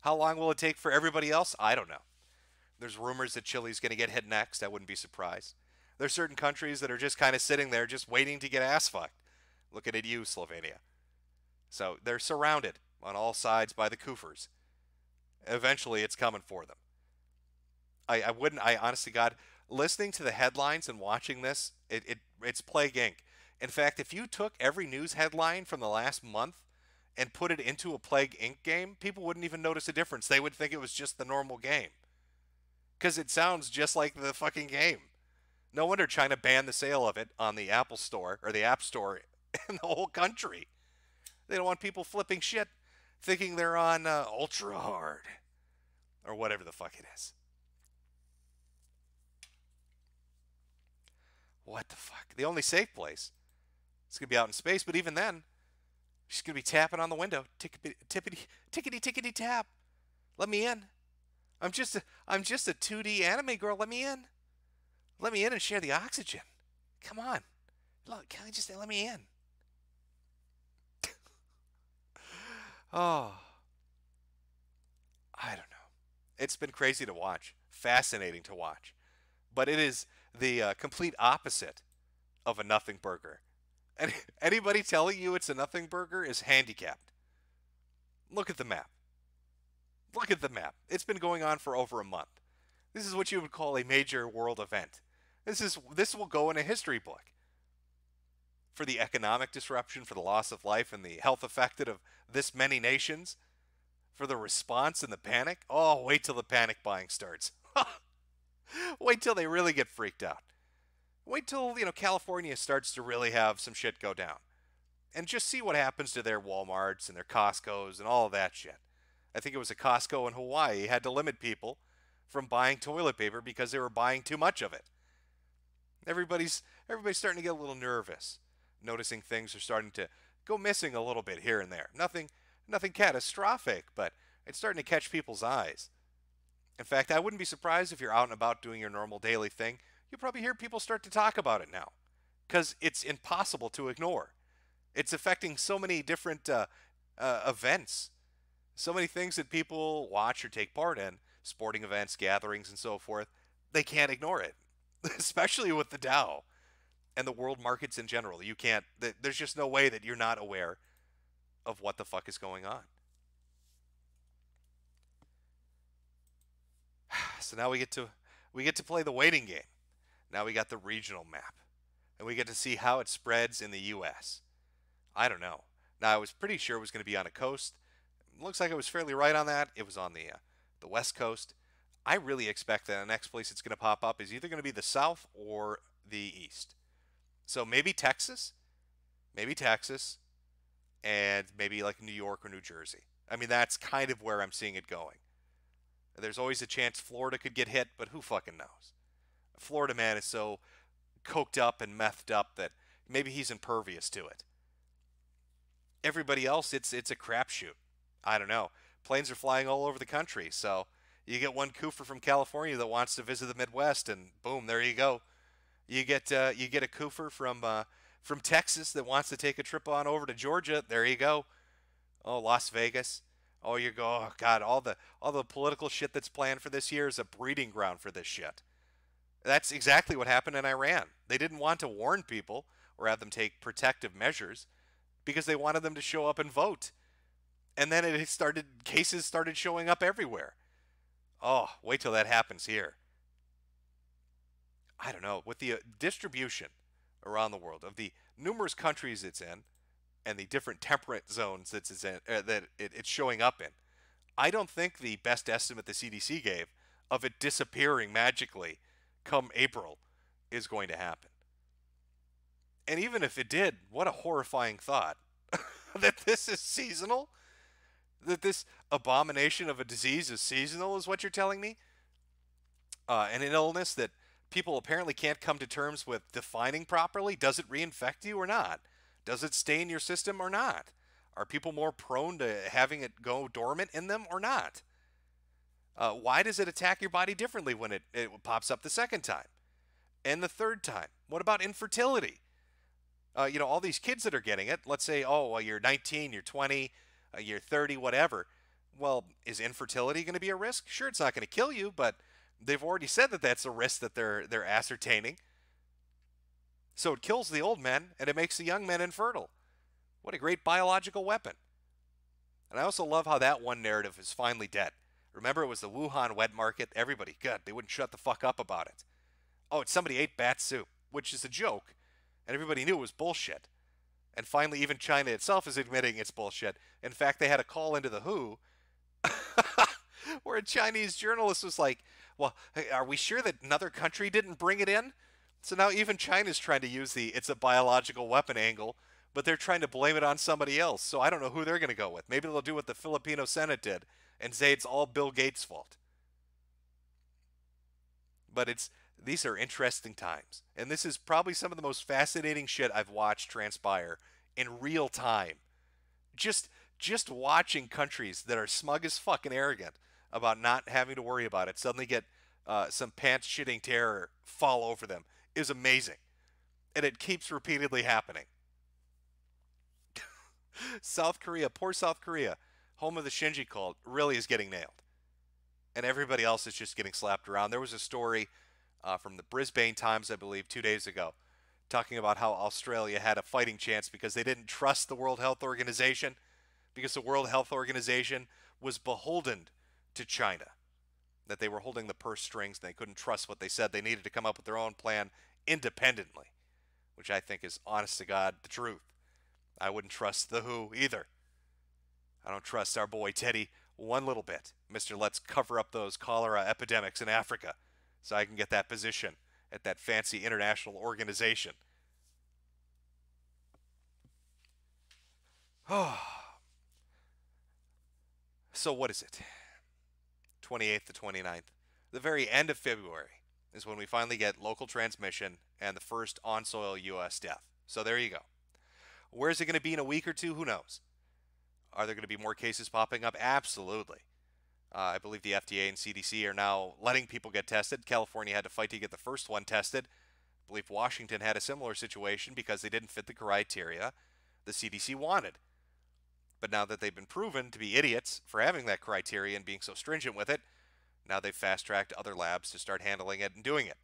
How long will it take for everybody else? I don't know. There's rumors that Chile's going to get hit next. I wouldn't be surprised. There's certain countries that are just kind of sitting there just waiting to get ass fucked. Looking at you, Slovenia. So they're surrounded on all sides by the Kufers. Eventually it's coming for them. I honestly, God, listening to the headlines and watching this, it's Plague Inc. In fact, if you took every news headline from the last month and put it into a Plague Inc. game, people wouldn't even notice a difference. They would think it was just the normal game. Because it sounds just like the fucking game. No wonder China banned the sale of it on the Apple Store, or the App Store, in the whole country. They don't want people flipping shit thinking they're on ultra hard. Or whatever the fuck it is. What the fuck? The only safe place. It's going to be out in space, but even then, she's going to be tapping on the window. Tickety tap. Let me in. I'm just a 2D anime girl. Let me in. Let me in and share the oxygen. Come on. Look, can I just let me in? Oh. I don't know. It's been crazy to watch. Fascinating to watch. But it is the complete opposite of a nothing burger. And anybody telling you it's a nothing burger is handicapped. Look at the map. Look at the map. It's been going on for over a month. This is what you would call a major world event. This will go in a history book. For the economic disruption, for the loss of life, and the health affected of this many nations, for the response and the panic. Oh, wait till the panic buying starts. Wait till they really get freaked out. Wait till, California starts to really have some shit go down. And just see what happens to their Walmarts and their Costcos and all of that shit. I think it was a Costco in Hawaii had to limit people from buying toilet paper because they were buying too much of it. Everybody's starting to get a little nervous, noticing things are starting to go missing a little bit here and there. Nothing catastrophic, but it's starting to catch people's eyes. In fact, I wouldn't be surprised if you're out and about doing your normal daily thing. You'll probably hear people start to talk about it now, because it's impossible to ignore. It's affecting so many different events, so many things that people watch or take part in, sporting events, gatherings, and so forth. They can't ignore it, especially with the Dow and the world markets in general. You can't. There's just no way that you're not aware of what the fuck is going on. So now we get to play the waiting game. Now we got the regional map, and we get to see how it spreads in the U.S. I don't know. Now, I was pretty sure it was going to be on a coast. It looks like I was fairly right on that. It was on the West Coast. I really expect that the next place it's going to pop up is either going to be the South or the East. So maybe Texas, and maybe like New York or New Jersey. I mean, that's kind of where I'm seeing it going. There's always a chance Florida could get hit, but who fucking knows? Florida man is so coked up and methed up that maybe he's impervious to it. Everybody else, it's a crapshoot. I don't know. Planes are flying all over the country, so you get one koofer from California that wants to visit the Midwest, and boom, there you go. You get a koofer from Texas that wants to take a trip on over to Georgia. There you go. Oh, Las Vegas. Oh, you go. Oh God, all the political shit that's planned for this year is a breeding ground for this shit. That's exactly what happened in Iran. They didn't want to warn people or have them take protective measures because they wanted them to show up and vote. And then cases started showing up everywhere. Oh, wait till that happens here. I don't know, with the distribution around the world of the numerous countries it's in and the different temperate zones that it's showing up in. I don't think the best estimate the CDC gave of it disappearing magically come April is going to happen. And even if it did, what a horrifying thought that this is seasonal? That this abomination of a disease is seasonal, is what you're telling me? And an illness that people apparently can't come to terms with defining properly. Does it reinfect you or not? Does it stay in your system or not? Are people more prone to having it go dormant in them or not? Why does it attack your body differently when it pops up the second time and the third time? What about infertility? All these kids that are getting it, let's say, oh, well, you're 19, you're 20, you're 30, whatever. Well, is infertility going to be a risk? Sure, it's not going to kill you, but they've already said that that's a risk that they're ascertaining. So it kills the old men and it makes the young men infertile. What a great biological weapon. And I also love how that one narrative is finally dead. Remember, it was the Wuhan wet market. Everybody, good, they wouldn't shut the fuck up about it. Oh, it's somebody ate bat soup, which is a joke, and everybody knew it was bullshit. And finally, even China itself is admitting it's bullshit. In fact, they had a call into the WHO where a Chinese journalist was like, well, hey, are we sure that another country didn't bring it in? So now even China's trying to use the it's a biological weapon angle, but they're trying to blame it on somebody else. So I don't know who they're going to go with. Maybe they'll do what the Filipino Senate did and say it's all Bill Gates' fault. But these are interesting times. And this is probably some of the most fascinating shit I've watched transpire in real time. Just watching countries that are smug as fucking arrogant about not having to worry about it suddenly get some pants shitting terror fall over them is amazing. And it keeps repeatedly happening. South Korea, poor South Korea, home of the Shinji cult, really is getting nailed. And everybody else is just getting slapped around. There was a story from the Brisbane Times, I believe, 2 days ago, talking about how Australia had a fighting chance because they didn't trust the World Health Organization, because the World Health Organization was beholden to China, that they were holding the purse strings and they couldn't trust what they said. They needed to come up with their own plan independently, which I think is, honest to God, the truth. I wouldn't trust the WHO either. I don't trust our boy Teddy one little bit. Mr. Let's cover up those cholera epidemics in Africa so I can get that position at that fancy international organization. Oh. So what is it? 28th to 29th. The very end of February is when we finally get local transmission and the first on-soil U.S. death. So there you go. Where's it going to be in a week or two? Who knows? Are there going to be more cases popping up? Absolutely. I believe the FDA and CDC are now letting people get tested. California had to fight to get the first one tested. I believe Washington had a similar situation because they didn't fit the criteria the CDC wanted. But now that they've been proven to be idiots for having that criteria and being so stringent with it, now they've fast-tracked other labs to start handling it and doing it.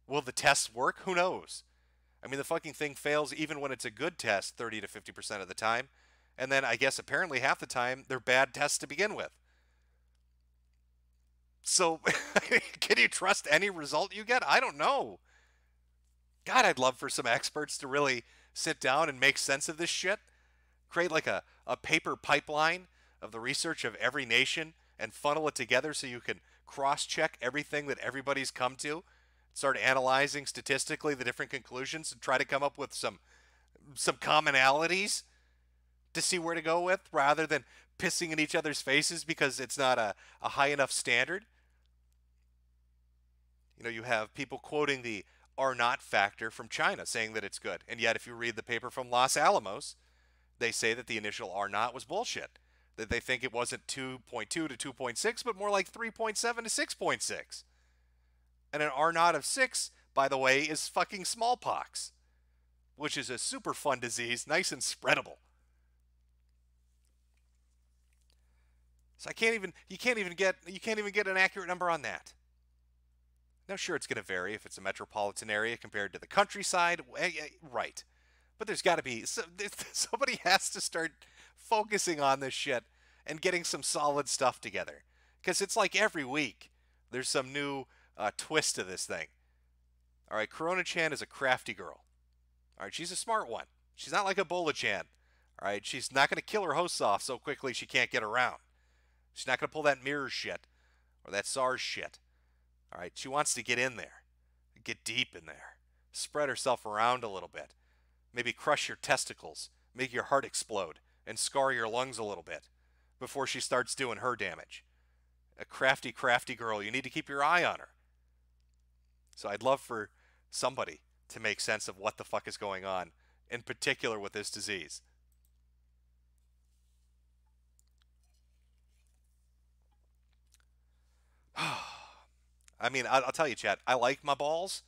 Will the tests work? Who knows? I mean, the fucking thing fails even when it's a good test 30 to 50% of the time. And then I guess apparently half the time they're bad tests to begin with. So can you trust any result you get? I don't know. God, I'd love for some experts to really sit down and make sense of this shit. Create like a paper pipeline of the research of every nation and funnel it together so you can cross-check everything that everybody's come to. Start analyzing statistically the different conclusions and try to come up with some commonalities to see where to go with, rather than pissing in each other's faces because it's not a high enough standard. You have people quoting the R naught factor from China saying that it's good. And yet if you read the paper from Los Alamos, they say that the initial R naught was bullshit. That they think it wasn't 2.2 to 2.6, but more like 3.7 to 6.6. And an R naught of 6, by the way, is fucking smallpox, which is a super fun disease, nice and spreadable. So you can't even get an accurate number on that. Now, sure, it's going to vary if it's a metropolitan area compared to the countryside, right? But there's got to be somebody has to start focusing on this shit and getting some solid stuff together, because it's like every week there's some new twist to this thing. All right, Corona Chan is a crafty girl. All right, she's a smart one. She's not like Ebola Chan. All right, she's not going to kill her hosts off so quickly she can't get around. She's not going to pull that mirror shit or that SARS shit. All right, she wants to get in there, get deep in there, spread herself around a little bit, maybe crush your testicles, make your heart explode, and scar your lungs a little bit before she starts doing her damage. A crafty, crafty girl. You need to keep your eye on her. So I'd love for somebody to make sense of what the fuck is going on, in particular with this disease. I mean, I'll tell you, Chad, I like my balls,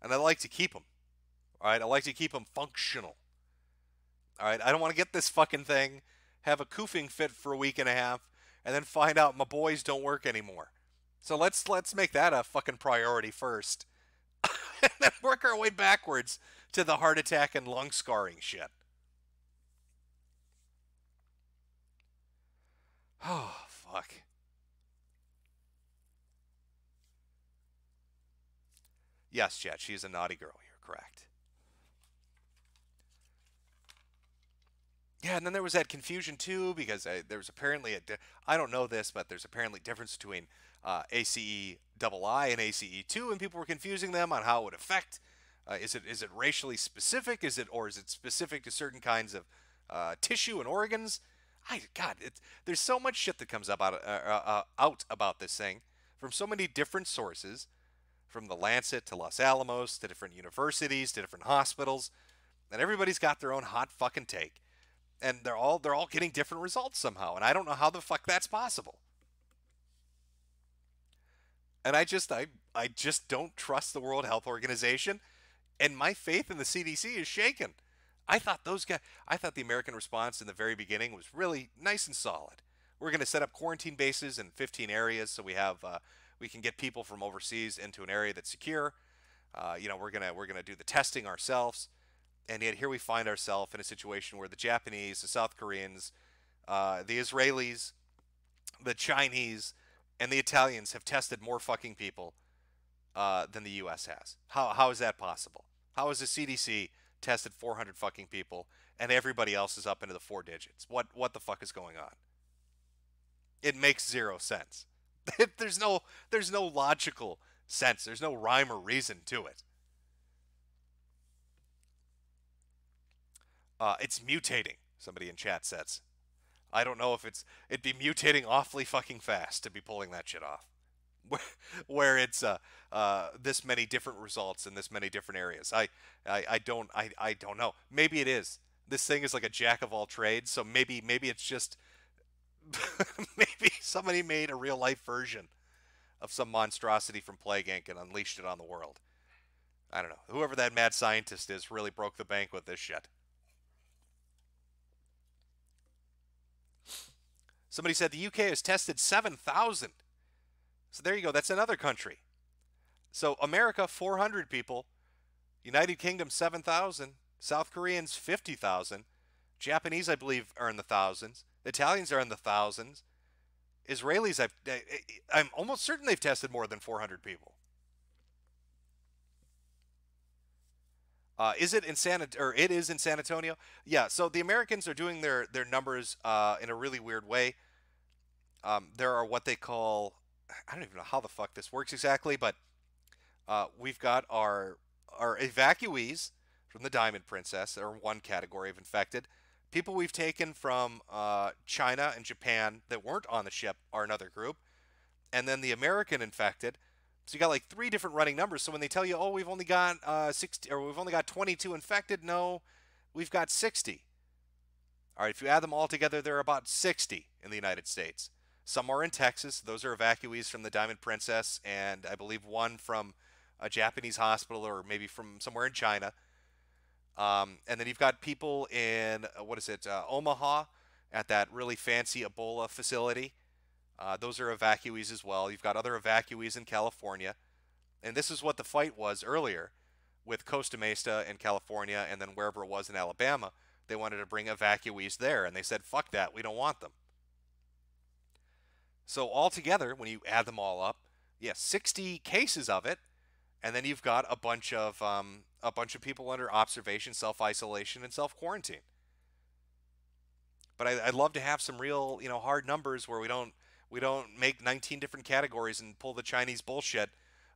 and I like to keep them. All right, I like to keep them functional. All right, I don't want to get this fucking thing, have a koofing fit for a week and a half, and then find out my boys don't work anymore. So let's make that a fucking priority first, and then work our way backwards to the heart attack and lung scarring shit. Oh fuck. Yes, Chad, she's a naughty girl. You're correct. Yeah, and then there was that confusion too because there was apparently I don't know this, but there's apparently a difference between ACE double I and ACE2, and people were confusing them on how it would affect. Is it racially specific? Is it specific to certain kinds of tissue and organs? God, there's so much shit that comes up out about this thing from so many different sources, from the Lancet to Los Alamos to different universities to different hospitals, and everybody's got their own hot fucking take, and they're all getting different results somehow, and I don't know how the fuck that's possible. And I just don't trust the World Health Organization, and my faith in the CDC is shaken. I thought the American response in the very beginning was really nice and solid. We're going to set up quarantine bases in 15 areas so we can get people from overseas into an area that's secure. We're gonna do the testing ourselves, and yet here we find ourselves in a situation where the Japanese, the South Koreans, the Israelis, the Chinese, and the Italians have tested more fucking people than the U.S. has. How is that possible? How is the CDC tested 400 fucking people and everybody else is up into the four digits? What the fuck is going on? It makes zero sense. There's no logical sense. There's no rhyme or reason to it. It's mutating. Somebody in chat says. I don't know if it'd be mutating awfully fucking fast to be pulling that shit off. Where it's this many different results in this many different areas. I don't know. Maybe it is. This thing is like a jack of all trades. So maybe it's just maybe somebody made a real life version of some monstrosity from Plague Inc. and unleashed it on the world. I don't know. Whoever that mad scientist is really broke the bank with this shit. Somebody said the UK has tested 7,000. So there you go. That's another country. So America, 400 people. United Kingdom, 7,000. South Koreans, 50,000. Japanese, I believe, are in the thousands. Italians are in the thousands. Israelis, I'm almost certain they've tested more than 400 people. Is it in it is in San Antonio? Yeah. So the Americans are doing their numbers in a really weird way. There are what they call, I don't even know how the fuck this works exactly, but we've got our evacuees from the Diamond Princess are one category of infected. People we've taken from China and Japan that weren't on the ship are another group, and then the American infected. So you got like three different running numbers. So when they tell you, oh, we've only got 60 or we've only got 22 infected, no, we've got 60. All right, if you add them all together, there are about 60 in the United States. Some are in Texas. Those are evacuees from the Diamond Princess, and I believe one from a Japanese hospital or maybe from somewhere in China. And then you've got people in, Omaha at that really fancy Ebola facility. Those are evacuees as well. You've got other evacuees in California. And this is what the fight was earlier with Costa Mesa in California and then wherever it was in Alabama. They wanted to bring evacuees there, and they said, fuck that, we don't want them. So altogether, when you add them all up, 60 cases of it, and then you've got a bunch of people under observation, self isolation, and self quarantine. But I'd love to have some real, hard numbers where we don't make 19 different categories and pull the Chinese bullshit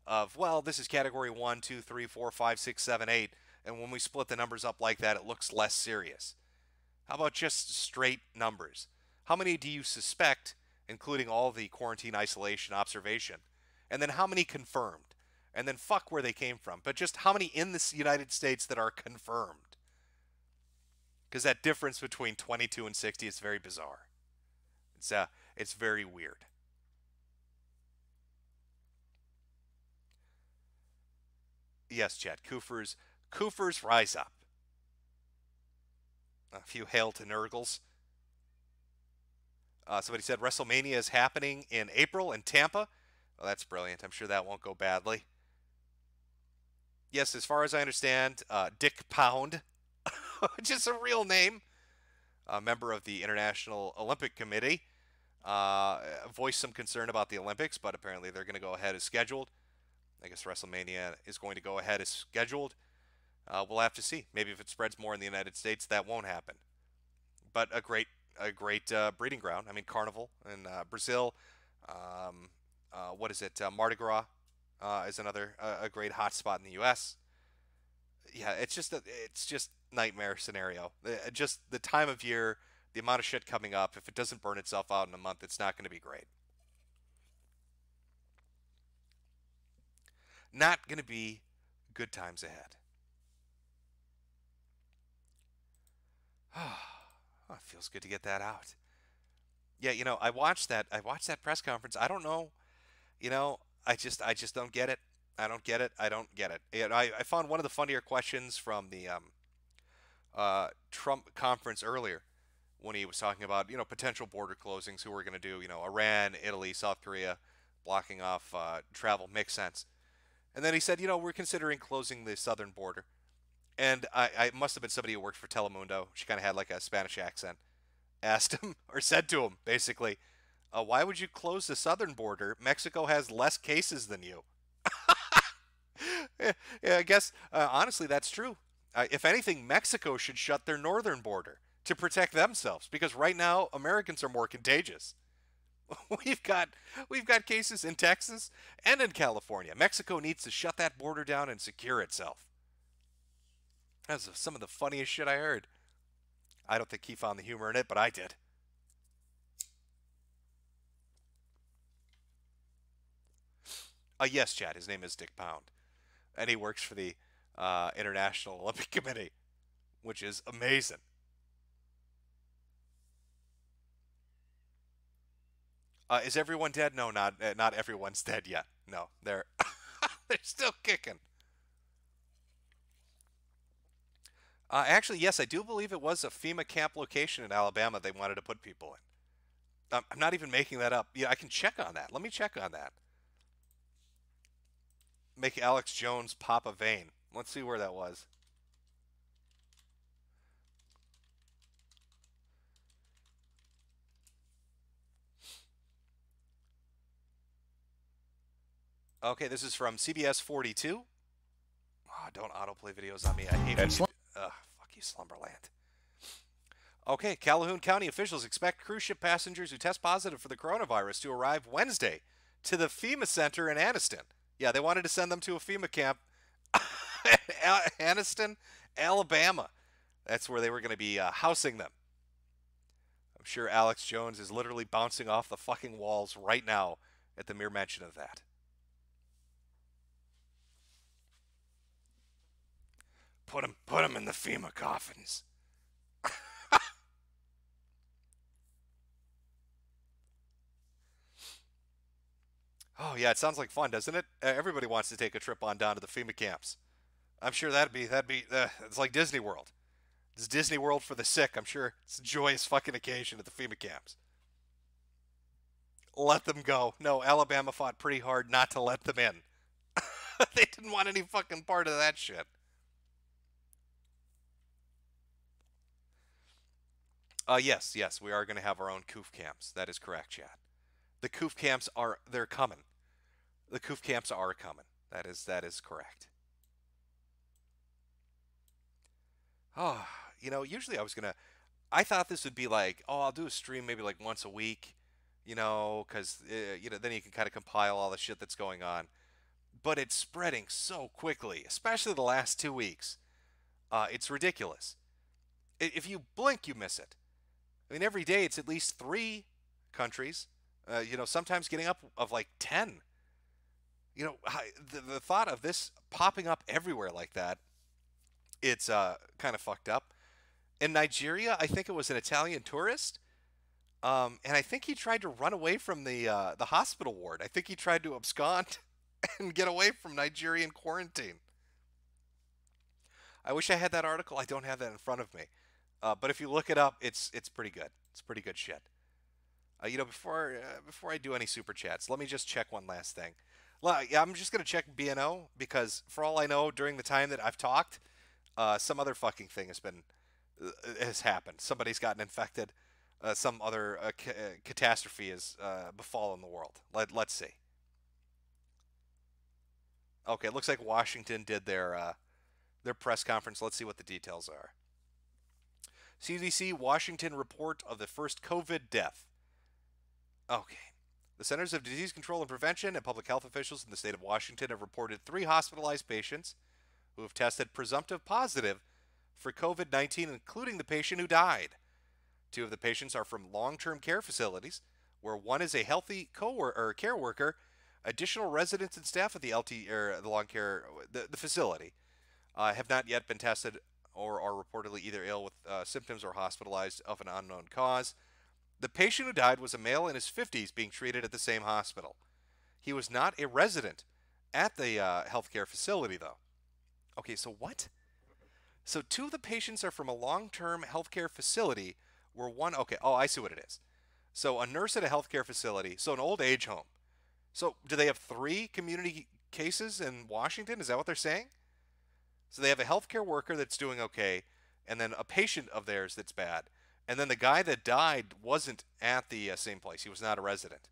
of, well, this is category 1, 2, 3, 4, 5, 6, 7, 8, and when we split the numbers up like that, it looks less serious. How about just straight numbers? How many do you suspect, including all the quarantine, isolation, observation? And then how many confirmed? And then fuck where they came from. But just how many in the United States that are confirmed? Because that difference between 22 and 60 is very bizarre. It's very weird. Yes, Chad. Koofers rise up. A few hail to Nurgles. Somebody said WrestleMania is happening in April in Tampa. Well, that's brilliant. I'm sure that won't go badly. Yes, as far as I understand, Dick Pound, which is a real name, a member of the International Olympic Committee, voiced some concern about the Olympics, but apparently they're going to go ahead as scheduled. I guess WrestleMania is going to go ahead as scheduled. We'll have to see. Maybe if it spreads more in the United States, that won't happen. But a great breeding ground. I mean, Carnival in Brazil. What is it? Mardi Gras is another a great hot spot in the U.S. Yeah, it's just nightmare scenario. Just the time of year, the amount of shit coming up. If it doesn't burn itself out in a month, it's not going to be great. Not going to be good times ahead. Oh, it feels good to get that out. Yeah, I watched that press conference. I don't know. I just don't get it. I don't get it. I don't get it. And I found one of the funnier questions from the Trump conference earlier when he was talking about potential border closings, who we're going to do. Iran, Italy, South Korea, blocking off travel makes sense. And then he said, we're considering closing the southern border. And I must have been somebody who worked for Telemundo. She kind of had like a Spanish accent. Asked him or said to him basically, why would you close the southern border? Mexico has less cases than you. Yeah, yeah, I guess honestly that's true. If anything, Mexico should shut their northern border to protect themselves because right now Americans are more contagious. We've got we've got cases in Texas and in California. Mexico needs to shut that border down and secure itself. That's some of the funniest shit I heard. I don't think he found the humor in it, but I did. Yes, Chad. His name is Dick Pound, and he works for the International Olympic Committee, which is amazing. Is everyone dead? No, not everyone's dead yet. No, they're they're still kicking. Actually, yes, I do believe it was a FEMA camp location in Alabama they wanted to put people in. I'm not even making that up. Yeah, I can check on that. Let me check on that. Make Alex Jones pop a vein. Let's see where that was. Okay, this is from CBS 42. Oh, don't autoplay videos on me. I hate when you. Ugh, fuck you, Slumberland. Okay, Calhoun County officials expect cruise ship passengers who test positive for the coronavirus to arrive Wednesday to the FEMA Center in Anniston. Yeah, they wanted to send them to a FEMA camp Anniston, Alabama. That's where they were going to be housing them. I'm sure Alex Jones is literally bouncing off the fucking walls right now at the mere mention of that. Put him in the FEMA coffins. Oh yeah, it sounds like fun, doesn't it? Everybody wants to take a trip on down to the FEMA camps. I'm sure that'd be it's like Disney World. It's Disney World for the sick. I'm sure it's a joyous fucking occasion at the FEMA camps. Let them go. No, Alabama fought pretty hard not to let them in. They didn't want any fucking part of that shit. Yes, yes, we are going to have our own coof camps. That is correct, Chad. The coof camps are they're coming. The coof camps are coming. That is correct. Oh, usually I thought this would be like, oh, I'll do a stream maybe like once a week, because then you can kind of compile all the shit that's going on. But it's spreading so quickly, especially the last 2 weeks. It's ridiculous. If you blink, you miss it. I mean, every day it's at least three countries. Sometimes getting up of like 10. The thought of this popping up everywhere like that, it's kind of fucked up. In Nigeria, I think it was an Italian tourist, and I think he tried to run away from the hospital ward. I think he tried to abscond and get away from Nigerian quarantine. I wish I had that article. I don't have that in front of me, but if you look it up, it's pretty good. It's pretty good shit. Before I do any super chats, let me just check one last thing. Well, yeah, I'm just gonna check BNO because for all I know, during the time that I've talked, some other fucking thing has happened. Somebody's gotten infected. Some other catastrophe has befallen the world. Let's see. Okay, it looks like Washington did their press conference. Let's see what the details are. CDC Washington report of the first COVID death. Okay. The Centers of Disease Control and Prevention and public health officials in the state of Washington have reported 3 hospitalized patients who have tested presumptive positive for COVID-19, including the patient who died. 2 of the patients are from long-term care facilities, where one is a healthy care worker. Additional residents and staff at the the long care the facility have not yet been tested or are reportedly either ill with symptoms or hospitalized of an unknown cause. The patient who died was a male in his 50s being treated at the same hospital. He was not a resident at the healthcare facility, though. Okay, so what? So 2 of the patients are from a long-term healthcare facility where one... Okay, oh, I see what it is. So a nurse at a healthcare facility, so an old age home. So do they have 3 community cases in Washington? Is that what they're saying? So they have a healthcare worker that's doing okay, and then a patient of theirs that's bad. And then the guy that died wasn't at the same place. He was not a resident.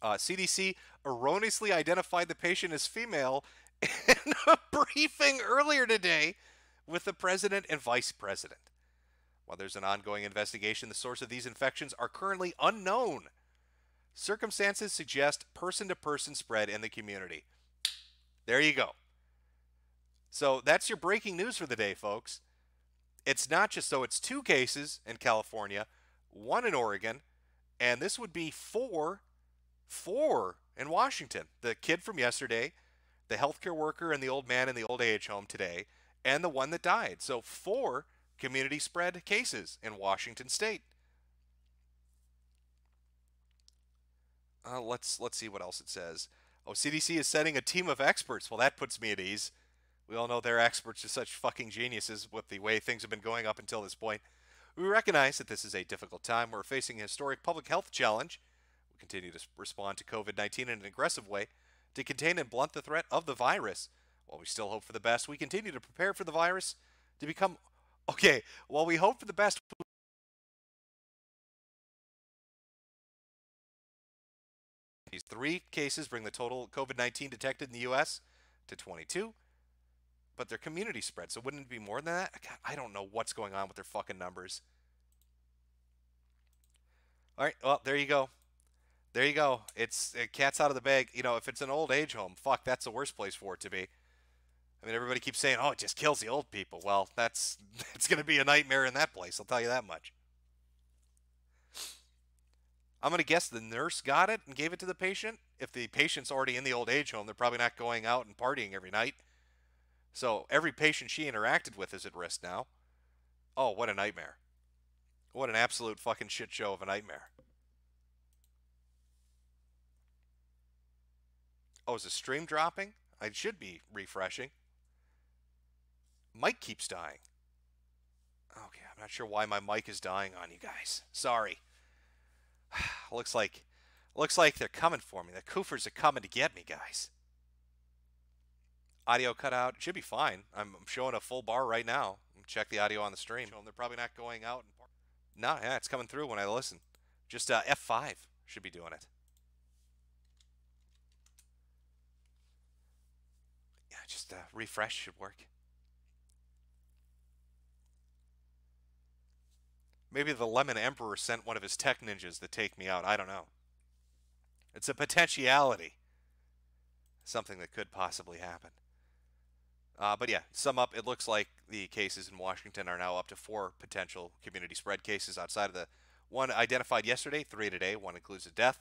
CDC erroneously identified the patient as female in a briefing earlier today with the president and vice president. While there's an ongoing investigation, the source of these infections are currently unknown. Circumstances suggest person-to-person spread in the community. There you go. So that's your breaking news for the day, folks. It's not just so it's 2 cases in California, 1 in Oregon, and this would be four in Washington. The kid from yesterday, the healthcare worker, and the old man in the old age home today, and the one that died. So 4 community spread cases in Washington state. Let's see what else it says. Oh, CDC is sending a team of experts. Well, that puts me at ease. We all know they're experts are such fucking geniuses with the way things have been going up until this point. We recognize that this is a difficult time. We're facing a historic public health challenge. We continue to respond to COVID-19 in an aggressive way to contain and blunt the threat of the virus. While we still hope for the best, we continue to prepare for the virus to become... Okay, while we hope for the best... These 3 cases bring the total COVID-19 detected in the U.S. to 22. But they're community spread, so wouldn't it be more than that? God, I don't know what's going on with their fucking numbers. All right, well, there you go. There you go. It's cat's out of the bag. If it's an old age home, fuck, that's the worst place for it to be. I mean, everybody keeps saying, oh, it just kills the old people. Well, it's going to be a nightmare in that place, I'll tell you that much. I'm going to guess the nurse got it and gave it to the patient. If the patient's already in the old age home, they're probably not going out and partying every night. So every patient she interacted with is at risk now. Oh, what a nightmare. What an absolute fucking shit show of a nightmare. Oh, is the stream dropping? I should be refreshing. Mic keeps dying. Okay, I'm not sure why my mic is dying on you guys. Sorry. looks like they're coming for me. The Koofers are coming to get me, guys. Audio cut out. It should be fine. I'm showing a full bar right now. Check the audio on the stream. They're probably not going out. No, yeah, it's coming through when I listen. Just F5 should be doing it. Just refresh should work. Maybe the Lemon Emperor sent one of his tech ninjas to take me out. I don't know. It's a potentiality. Something that could possibly happen. But yeah, sum up, it looks like the cases in Washington are now up to 4 potential community spread cases outside of the one identified yesterday, 3 today. One includes a death,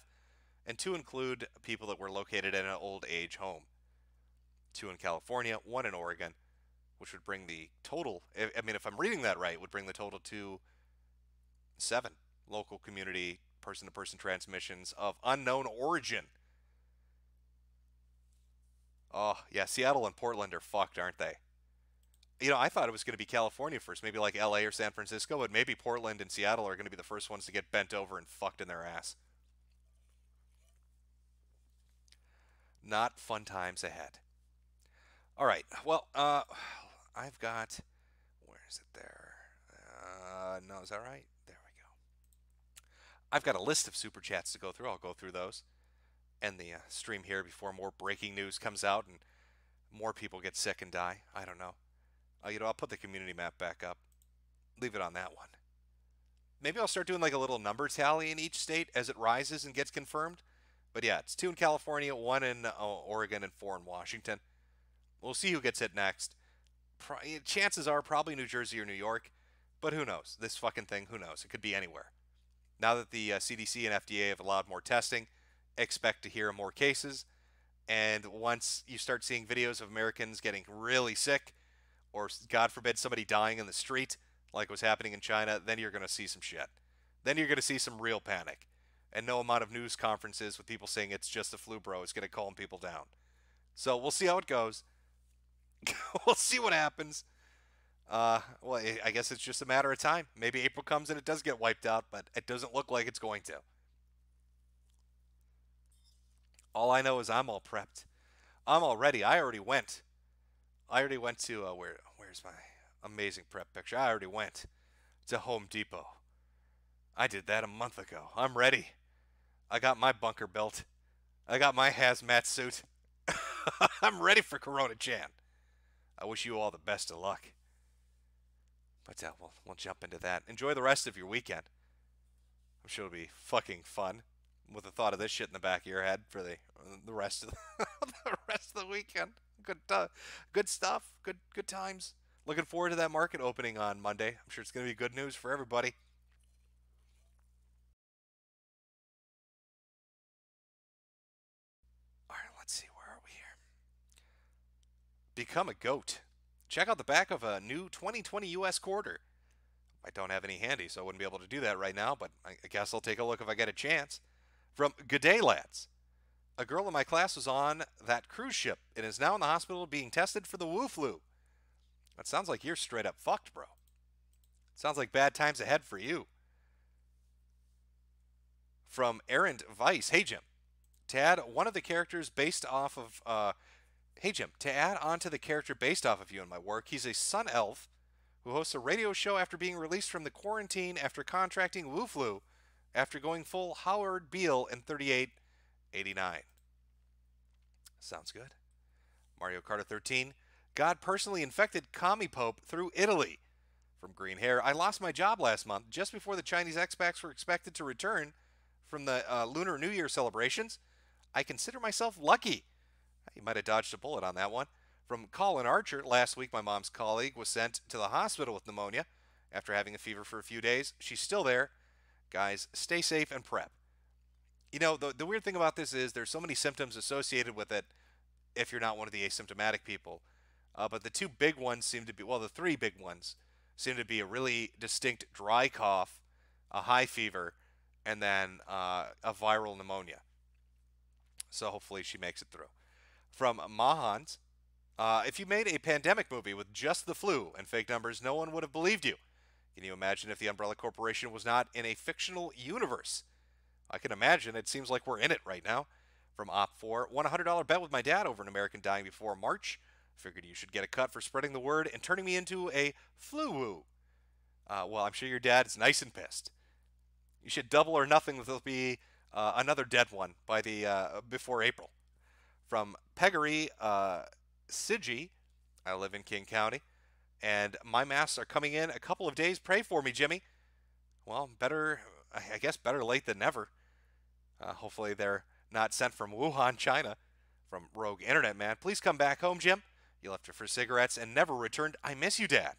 and 2 include people that were located in an old age home. 2 in California, 1 in Oregon, which would bring the total, I mean, if I'm reading that right, would bring the total to 7 local community person-to-person transmissions of unknown origin. Oh, yeah, Seattle and Portland are fucked, aren't they? I thought it was going to be California first, maybe like LA or San Francisco, but maybe Portland and Seattle are going to be the first ones to get bent over and fucked in their ass. Not fun times ahead. All right, well, I've got, where is it there? No, is that right? There we go. I've got a list of super chats to go through. I'll go through those. End the stream here before more breaking news comes out and more people get sick and die. I don't know. I'll put the community map back up. Leave it on that one. Maybe I'll start doing like a little number tally in each state as it rises and gets confirmed. But yeah, it's 2 in California, 1 in Oregon, and 4 in Washington. We'll see who gets hit next. Chances are probably New Jersey or New York, but who knows? This fucking thing, who knows? It could be anywhere. Now that the CDC and FDA have allowed more testing, expect to hear more cases. And once you start seeing videos of Americans getting really sick, or God forbid somebody dying in the street, like was happening in China, then you're going to see some shit. Then you're going to see some real panic. And no amount of news conferences with people saying it's just the flu, bro, is going to calm people down. So we'll see how it goes. We'll see what happens. Well, I guess it's just a matter of time. Maybe April comes and it does get wiped out, but it doesn't look like it's going to. All I know is I'm all prepped. I'm all ready. I already went. To, where's my amazing prep picture? I already went to Home Depot. I did that a month ago. I'm ready. I got my bunker built. I got my hazmat suit. I'm ready for Corona Chan. I wish you all the best of luck. But we'll jump into that. Enjoy the rest of your weekend. I'm sure it'll be fucking fun with the thought of this shit in the back of your head for the rest of the rest of the weekend. Good stuff. Good times. Looking forward to that market opening on Monday. I'm sure it's going to be good news for everybody. All right, let's see. Where are we here? Become a goat. Check out the back of a new 2020 U.S. quarter. I don't have any handy, so I wouldn't be able to do that right now, but I guess I'll take a look if I get a chance. From Good Day Lads. A girl in my class was on that cruise ship and is now in the hospital being tested for the Wu flu. That sounds like you're straight up fucked, bro. Sounds like bad times ahead for you. From Errant Vice. Hey, Jim. To add one of the characters based off of... hey, Jim. To add on to the character based off of you in my work, he's a sun elf who hosts a radio show after being released from the quarantine after contracting Wu flu after going full Howard Beale in 3889. Sounds good. Mario Kart 13. God personally infected Commie Pope through Italy. From Green Hair. I lost my job last month just before the Chinese expats were expected to return from the Lunar New Year celebrations. I consider myself lucky. You might have dodged a bullet on that one. From Colin Archer. Last week my mom's colleague was sent to the hospital with pneumonia after having a fever for a few days. She's still there. Guys, stay safe and prep. The weird thing about this is there's so many symptoms associated with it if you're not one of the asymptomatic people. But the 2 big ones seem to be, well, the 3 big ones seem to be a really distinct dry cough, a high fever, and then a viral pneumonia. So hopefully she makes it through. From Mahans, if you made a pandemic movie with just the flu and fake numbers, no one would have believed you. Can you imagine if the Umbrella Corporation was not in a fictional universe? I can imagine. It seems like we're in it right now. From Op4, won a $100 bet with my dad over an American dying before March. Figured you should get a cut for spreading the word and turning me into a flu-woo. Well, I'm sure your dad is nice and pissed. You should double or nothing. There'll be another dead one by the before April. From Peggery, Sigi. I live in King County, and my masks are coming in a couple of days. Pray for me, Jimmy. Well, better, I guess better late than never. Hopefully they're not sent from Wuhan, China, from Rogue Internet Man. Please come back home, Jim. You left her for cigarettes and never returned. I miss you, Dad.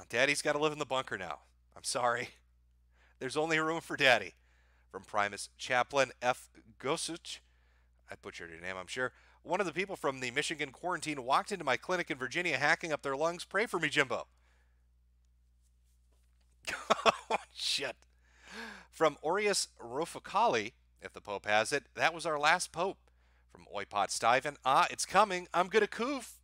Daddy's got to live in the bunker now. I'm sorry. There's only room for Daddy. From Primus Chaplain F. Gosuch. I butchered your name, I'm sure. One of the people from the Michigan quarantine walked into my clinic in Virginia hacking up their lungs. Pray for me, Jimbo. Oh, shit. From Aureus Rufacali, if the Pope has it, that was our last Pope. From Oipot Stiven, it's coming. I'm gonna coof.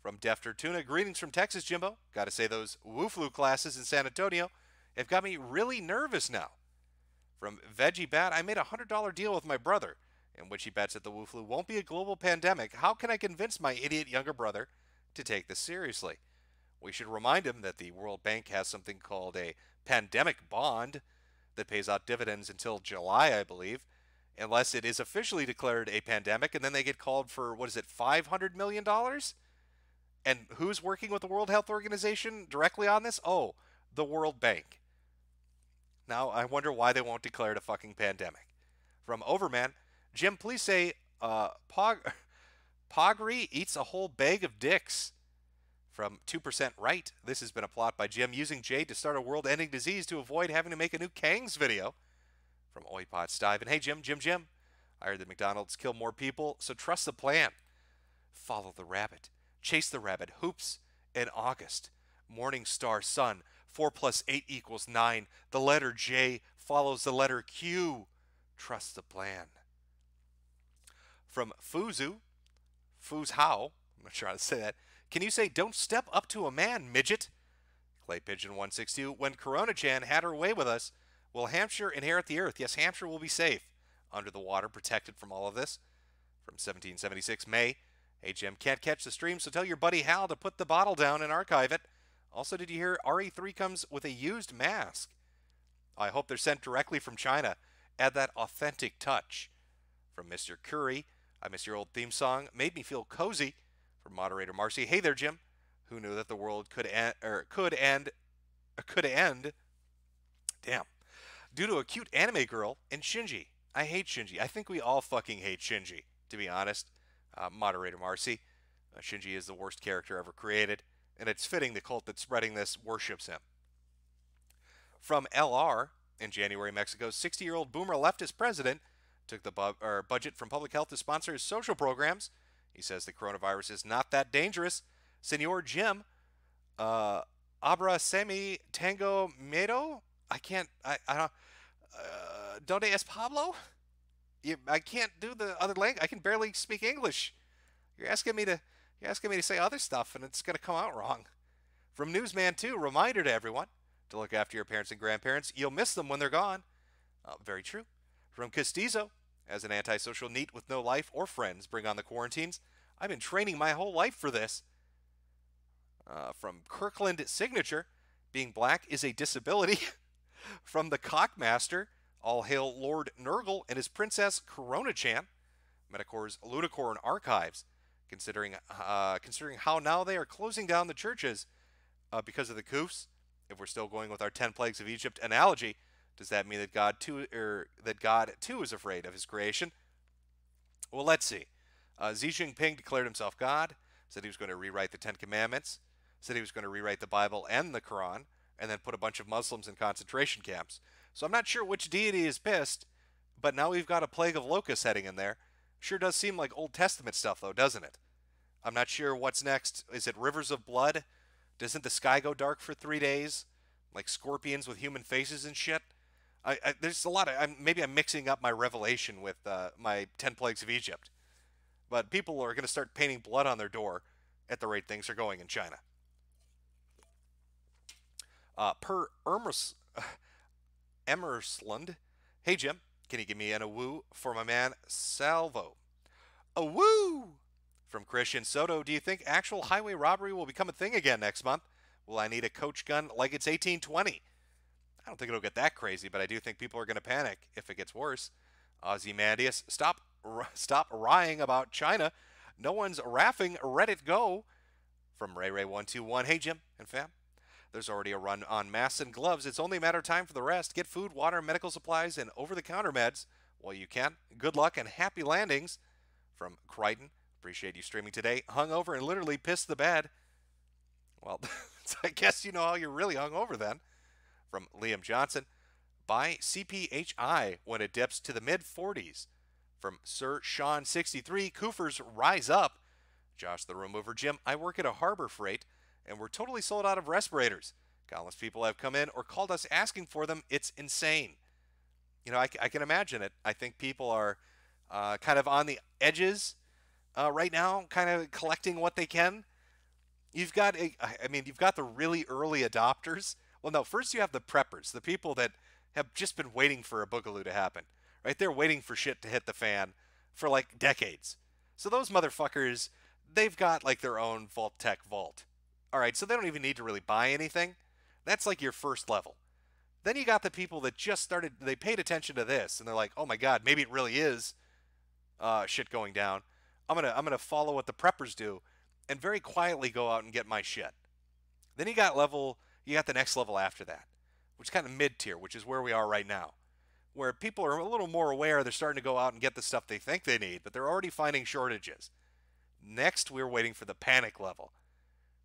From Defter Tuna, greetings from Texas, Jimbo. Gotta say, those Wu-Flu classes in San Antonio have got me really nervous now. From Veggie Bat, I made a $100 deal with my brother, in which he bets that the Wu-Flu won't be a global pandemic. How can I convince my idiot younger brother to take this seriously? We should remind him that the World Bank has something called a pandemic bond that pays out dividends until July, I believe, unless it is officially declared a pandemic, and then they get called for, what is it, $500 million? And who's working with the World Health Organization directly on this? Oh, the World Bank. Now, I wonder why they won't declare it a fucking pandemic. From Overman, Jim, please say, Pogri eats a whole bag of dicks. From 2% Right, this has been a plot by Jim using Jade to start a world-ending disease to avoid having to make a new Kangs video. From Oipot Stiven, hey Jim, I heard that McDonald's kill more people, so trust the plan. Follow the rabbit. Chase the rabbit. Hoops in August. Morning Star Sun. 4 + 8 = 9. The letter J follows the letter Q. Trust the plan. From Fuzu How, I'm not sure how to say that. Can you say, don't step up to a man, midget? Clay Pigeon 162, when Corona-chan had her way with us, will Hampshire inherit the earth? Yes, Hampshire will be safe. Under the water, protected from all of this. From 1776 May, hey Jim, can't catch the stream, so tell your buddy Hal to put the bottle down and archive it. Also, did you hear RE3 comes with a used mask? I hope they're sent directly from China. Add that authentic touch. From Mr. Curry, I miss your old theme song. Made me feel cozy. From moderator Marcy, hey there, Jim. Who knew that the world could end? Damn. Due to a cute anime girl and Shinji. I hate Shinji. I think we all fucking hate Shinji, to be honest. Moderator Marcy, Shinji is the worst character ever created, and it's fitting the cult that's spreading this worships him. From LR, in January, Mexico, 60-year-old boomer leftist president took the budget from public health to sponsor his social programs. He says the coronavirus is not that dangerous. Senor Jim, Abra Semi Tango Medo? I don't, Donde es Pablo? I can't do the other language. I can barely speak English. You're asking me to say other stuff, and it's going to come out wrong. From Newsman 2, reminder to everyone to look after your parents and grandparents. You'll miss them when they're gone. Very true. From Castizo, as an antisocial neat with no life or friends, bring on the quarantines. I've been training my whole life for this. From Kirkland Signature, being black is a disability. From the Cockmaster, all hail Lord Nurgle and his princess Corona-chan. Metokur's Ludicorn Archives, considering how now they are closing down the churches because of the coofs. If we're still going with our 10 plagues of Egypt analogy, does that mean that God too is afraid of his creation? Well, let's see. Xi Jinping declared himself God, said he was going to rewrite the 10 Commandments, said he was going to rewrite the Bible and the Quran, and then put a bunch of Muslims in concentration camps. So I'm not sure which deity is pissed, but now we've got a plague of locusts heading in there. Sure does seem like Old Testament stuff, though, doesn't it? I'm not sure what's next. Is it rivers of blood? Doesn't the sky go dark for 3 days? Like scorpions with human faces and shit? There's a lot of... maybe I'm mixing up my Revelation with my 10 Plagues of Egypt. But people are going to start painting blood on their door at the rate things are going in China. Per Emersland, hey Jim, can you give me an awoo for my man Salvo? Awoo! From Christian Soto, do you think actual highway robbery will become a thing again next month? Will I need a coach gun like it's 1820? I don't think it'll get that crazy, but I do think people are going to panic if it gets worse. Ozymandias, stop lying about China. No one's raffing Reddit Go. From Ray121. Hey, Jim and fam. There's already a run on masks and gloves. It's only a matter of time for the rest. Get food, water, medical supplies, and over-the-counter meds while you can. Good luck and happy landings. From Crichton. Appreciate you streaming today. Hungover and literally pissed the bed. Well, I guess you know how you're really hungover then. From Liam Johnson. Buy CPHI when it dips to the mid-40s. From Sir Sean 63. Koofers rise up. Josh the Room Mover. Jim, I work at a Harbor Freight, and we're totally sold out of respirators. Countless people have come in or called us asking for them. It's insane. You know, I can imagine it. I think people are kind of on the edges right now, kind of collecting what they can. You've got you've got the really early adopters. Well, no, first you have the preppers, the people that have just been waiting for a boogaloo to happen, right? They're waiting for shit to hit the fan for like decades. So those motherfuckers, they've got like their own Vault-Tec vault. All right, so they don't even need to really buy anything. That's like your first level. Then you got the people that just started, they paid attention to this, and they're like, oh my God, maybe it really is shit going down. I'm gonna follow what the preppers do and very quietly go out and get my shit. Then you got the next level after that, which is kind of mid-tier, which is where we are right now, where people are a little more aware. They're starting to go out and get the stuff they think they need, but they're already finding shortages. Next, we're waiting for the panic level.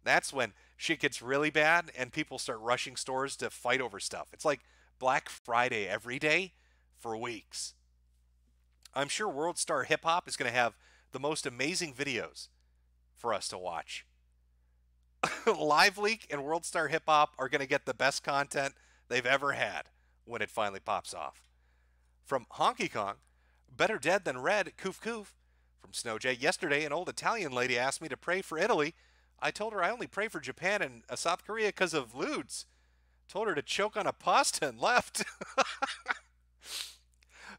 That's when shit gets really bad and people start rushing stores to fight over stuff. It's like Black Friday every day for weeks. I'm sure World Star Hip Hop is going to have the most amazing videos for us to watch. Live Leak and World Star Hip Hop are going to get the best content they've ever had when it finally pops off. From Honky Kong, better dead than red, koof koof. From Snowjay, yesterday an old Italian lady asked me to pray for Italy. I told her I only pray for Japan and South Korea because of lewds. Told her to choke on a pasta and left.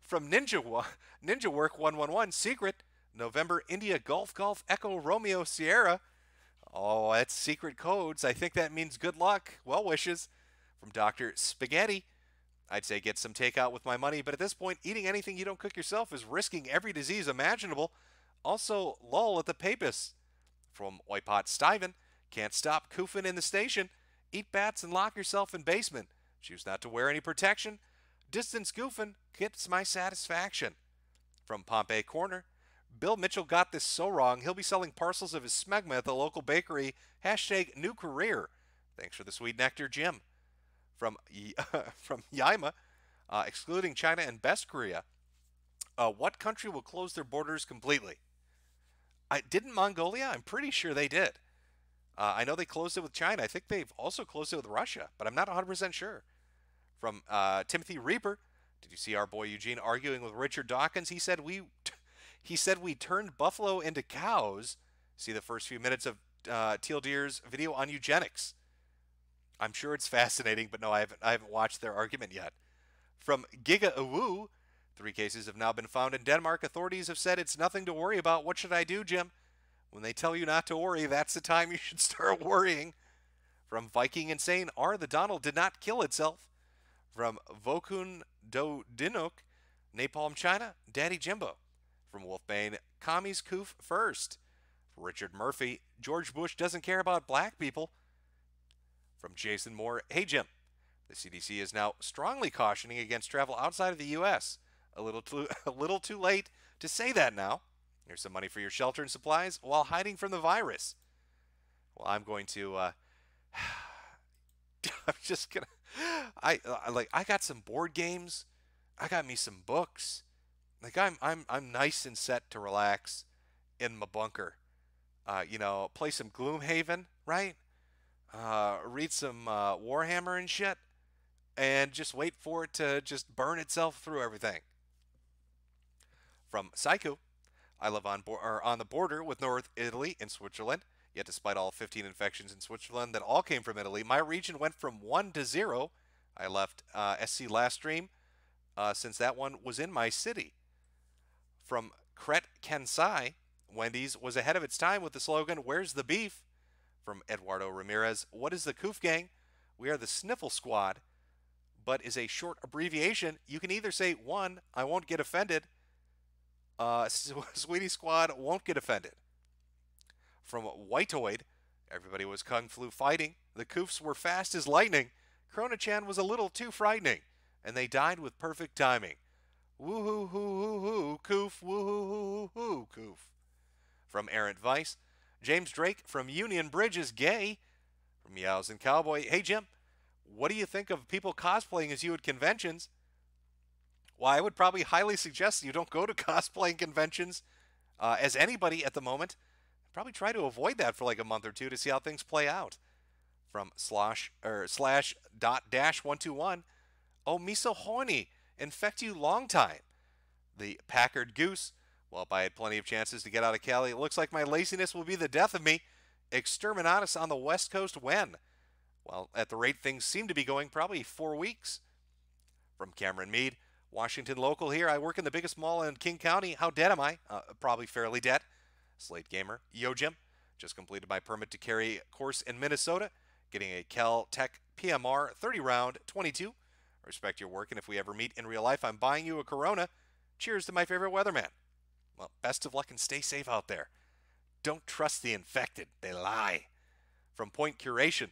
From Ninja Work 111, secret, November, India, Golf, Echo, Romeo, Sierra. Oh, that's secret codes. I think that means good luck. Well wishes. From Dr. Spaghetti, I'd say get some takeout with my money, but at this point, eating anything you don't cook yourself is risking every disease imaginable. Also, lull at the papists. From Whitepot Stiven, can't stop koofing in the station. Eat bats and lock yourself in basement. Choose not to wear any protection. Distance goofing gets my satisfaction. From Pompey Corner, Bill Mitchell got this so wrong, he'll be selling parcels of his smegma at the local bakery. Hashtag new career. Thanks for the sweet nectar, Jim. From Yaima, excluding China and Best Korea. What country will close their borders completely? Didn't Mongolia? I'm pretty sure they did. I know they closed it with China. I think they've also closed it with Russia, but I'm not 100% sure. From Timothy Reaper, did you see our boy Eugene arguing with Richard Dawkins? He said we turned buffalo into cows. See the first few minutes of Teal Deer's video on eugenics. I'm sure it's fascinating, but no, I haven't watched their argument yet. From Giga Awu, 3 cases have now been found in Denmark. Authorities have said it's nothing to worry about. What should I do, Jim? When they tell you not to worry, that's the time you should start worrying. From Viking Insane, the Donald did not kill itself. From Vokun Do Dinuk, Napalm China, Daddy Jimbo. From Wolfbane, Commies Coof first. Richard Murphy, George Bush doesn't care about black people. From Jason Moore, hey Jim, the CDC is now strongly cautioning against travel outside of the U.S. A little too late to say that now. Here's some money for your shelter and supplies while hiding from the virus. Well, I'm going to. I'm just gonna. I got some board games. I got me some books. Like I'm nice and set to relax in my bunker. Play some Gloomhaven, right? Read some Warhammer and shit, and just wait for it to just burn itself through everything. From Psycho, I live on the border with North Italy and Switzerland. Yet despite all 15 infections in Switzerland that all came from Italy, my region went from 1 to 0. I left SC last stream since that one was in my city. From Kret Kensai, Wendy's was ahead of its time with the slogan, "Where's the beef?" From Eduardo Ramirez, what is the Coof Gang? We are the Sniffle Squad, but is a short abbreviation. You can either say, 1, I won't get offended. Sweetie Squad won't get offended. From Whiteoid, everybody was kung flu fighting. The Koofs were fast as lightning. Corona-chan was a little too frightening, and they died with perfect timing. Woohoo hoo hoo hoo, Koof, woohoo hoo hoo hoo, Koof. From Errant Vice, James Drake from Union Bridge is gay. From Meows and Cowboy, hey Jim, what do you think of people cosplaying as you at conventions? Well, I would probably highly suggest you don't go to cosplaying conventions as anybody at the moment. Probably try to avoid that for like a month or two to see how things play out. From slash dot dash 121, oh me so horny, infect you long time. The Packard Goose, well, if I had plenty of chances to get out of Cali, it looks like my laziness will be the death of me. Exterminatus on the West Coast when? Well, at the rate things seem to be going, probably 4 weeks. From Cameron Mead, Washington local here. I work in the biggest mall in King County. How dead am I? Probably fairly dead. Slate Gamer, Yo Jim, just completed my permit to carry course in Minnesota, getting a Cal Tech PMR 30 round 22. I respect your work, and if we ever meet in real life, I'm buying you a Corona. Cheers to my favorite weatherman. Well, best of luck and stay safe out there. Don't trust the infected. They lie. From Point Curation,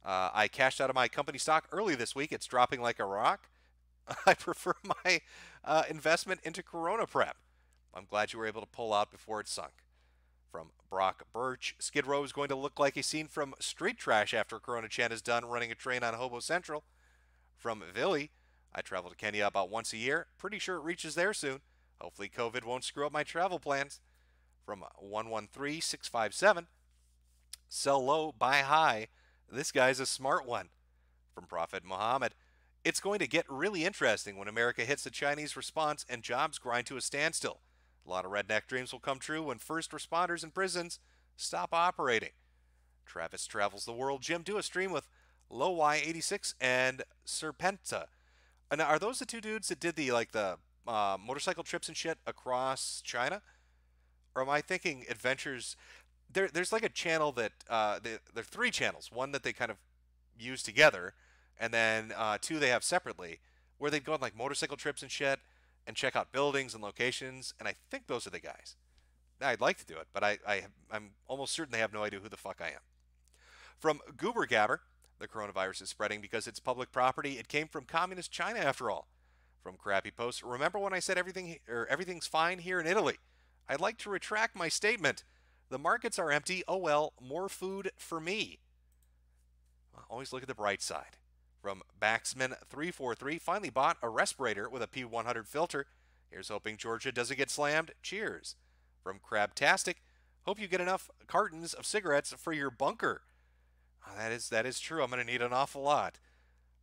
I cashed out of my company stock early this week. It's dropping like a rock. I prefer my investment into Corona Prep. I'm glad you were able to pull out before it sunk. From Brock Birch, Skid Row is going to look like a scene from Street Trash after Corona-chan is done running a train on Hobo Central. From Villy, I travel to Kenya about once a year. Pretty sure it reaches there soon. Hopefully COVID won't screw up my travel plans. From 113657, sell low, buy high. This guy's a smart one. From Prophet Muhammad, it's going to get really interesting when America hits the Chinese response and jobs grind to a standstill. A lot of redneck dreams will come true when first responders in prisons stop operating. Travis travels the world. Jim, do a stream with Low Y86 and Serpenta. And are those the two dudes that did the motorcycle trips and shit across China? Or am I thinking adventures? There's like a channel that there are 3 channels. One that they kind of use together, and then 2 they have separately, where they'd go on like motorcycle trips and shit and check out buildings and locations, and I think those are the guys. I'd like to do it, but I'm almost certain they have no idea who the fuck I am. From Goober Gabber, the coronavirus is spreading because it's public property. It came from communist China after all. From Crappy Post, remember when I said everything's fine here in Italy? I'd like to retract my statement. The markets are empty. Oh well, more food for me. Always look at the bright side. From Baxman343, finally bought a respirator with a P100 filter. Here's hoping Georgia doesn't get slammed. Cheers. From Crabtastic, hope you get enough cartons of cigarettes for your bunker. That is true. I'm going to need an awful lot.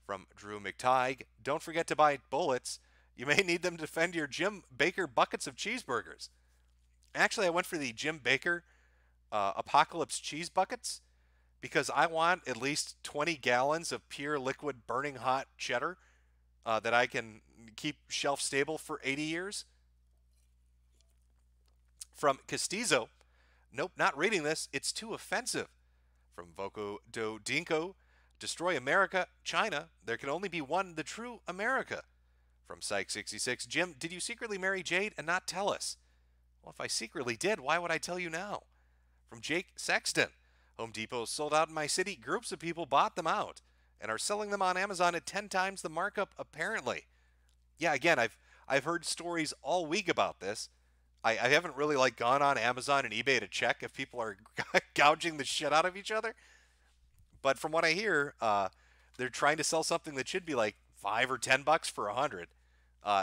From Drew McTighe, don't forget to buy bullets. You may need them to defend your Jim Baker buckets of cheeseburgers. Actually, I went for the Jim Baker Apocalypse cheese buckets because I want at least 20 gallons of pure liquid burning hot cheddar that I can keep shelf stable for 80 years. From Castizo, nope, not reading this. It's too offensive. From Voco Do Dinko, destroy America, China. There can only be one, the true America. From Psych66, Jim, did you secretly marry Jade and not tell us? Well, if I secretly did, why would I tell you now? From Jake Sexton, Home Depot sold out in my city. Groups of people bought them out and are selling them on Amazon at 10 times the markup, apparently. Yeah, again, I've heard stories all week about this. I haven't really gone on Amazon and eBay to check if people are gouging the shit out of each other. But from what I hear, they're trying to sell something that should be like $5 or $10 for 100.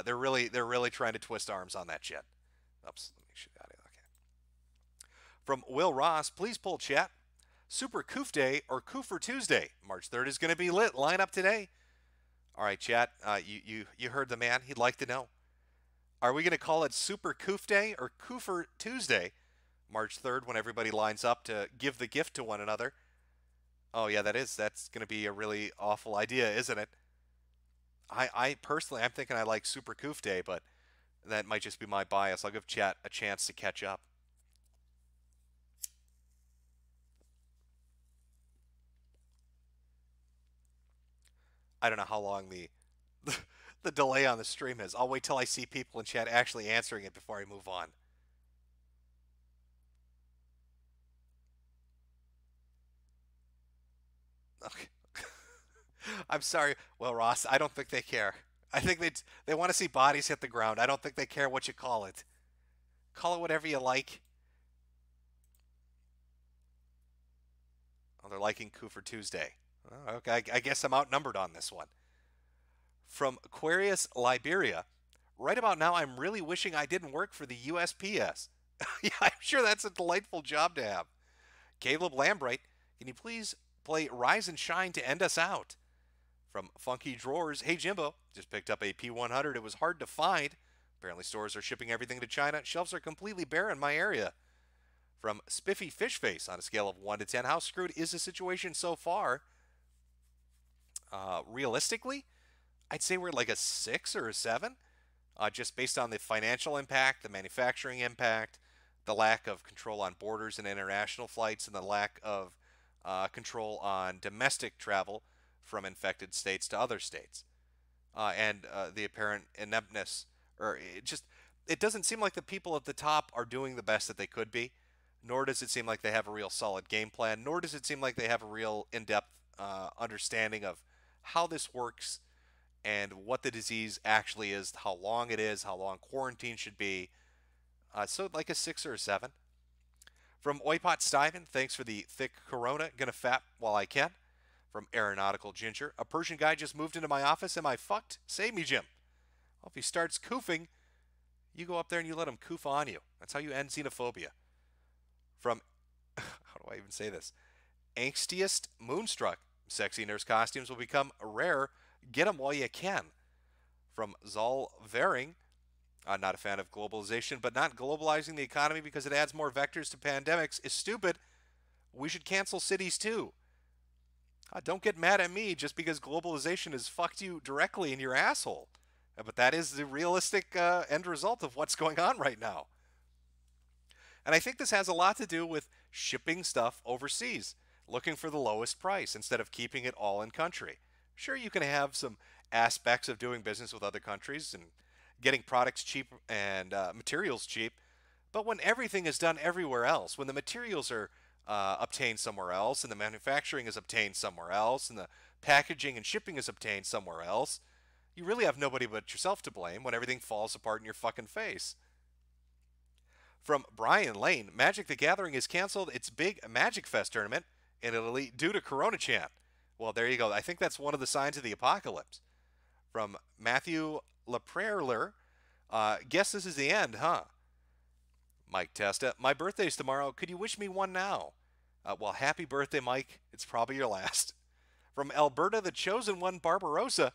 They're really trying to twist arms on that shit. Oops, let me shoot out of here. Okay. From Will Ross, please pull chat. Super Koof Day or Koofer Tuesday. March 3rd is going to be lit. Line up today. All right, chat. You heard the man. He'd like to know. Are we going to call it Super Koof Day or Koofer Tuesday? March 3rd, when everybody lines up to give the gift to one another. Oh yeah, that's going to be a really awful idea, isn't it? I personally, I'm thinking I like Super Koof Day, but that might just be my bias. I'll give chat a chance to catch up. I don't know how long the delay on the stream is. I'll wait till I see people in chat actually answering it before I move on. Okay. I'm sorry. Well, Ross, I don't think they care. I think they want to see bodies hit the ground. I don't think they care what you call it. Call it whatever you like. Oh, they're liking Coup for Tuesday. Oh, okay, I guess I'm outnumbered on this one. From Aquarius, Liberia. Right about now, I'm really wishing I didn't work for the USPS. Yeah, I'm sure that's a delightful job to have. Caleb Lambright, can you please play Rise and Shine to end us out? From Funky Drawers, hey Jimbo, just picked up a P100. It was hard to find. Apparently, stores are shipping everything to China. Shelves are completely bare in my area. From Spiffy Fishface, on a scale of 1 to 10, how screwed is the situation so far? Realistically, I'd say we're like a 6 or a 7, just based on the financial impact, the manufacturing impact, the lack of control on borders and international flights, and the lack of control on domestic travel from infected states to other states, and the apparent ineptness, or it doesn't seem like the people at the top are doing the best that they could be, nor does it seem like they have a real solid game plan, nor does it seem like they have a real in-depth understanding of how this works and what the disease actually is, how long it is, how long quarantine should be. So like a 6 or a 7. From Oipot Stiven, thanks for the thick Corona. Gonna fap while I can. From Aeronautical Ginger, a Persian guy just moved into my office. Am I fucked? Save me, Jim. Well, if he starts koofing, you go up there and you let him koof on you. That's how you end xenophobia. From, how do I even say this? Angstiest Moonstruck. Sexy nurse costumes will become rare. Get them while you can. From Zal Vering, not a fan of globalization, but not globalizing the economy because it adds more vectors to pandemics is stupid. We should cancel cities too. Don't get mad at me just because globalization has fucked you directly in your asshole. But that is the realistic end result of what's going on right now. And I think this has a lot to do with shipping stuff overseas, looking for the lowest price instead of keeping it all in country. Sure, you can have some aspects of doing business with other countries and getting products cheap and materials cheap, but when everything is done everywhere else, when the materials are obtained somewhere else and the manufacturing is obtained somewhere else and the packaging and shipping is obtained somewhere else, you really have nobody but yourself to blame when everything falls apart in your fucking face. From Brian Lane, Magic the Gathering has canceled its big Magic Fest tournament in Italy due to Corona Chan. Well, there you go. I think that's one of the signs of the apocalypse. From Matthew LaPraireler, guess this is the end, huh? Mike Testa, my birthday's tomorrow. Could you wish me one now? Well, happy birthday, Mike. It's probably your last. From Alberta, the chosen one, Barbarossa,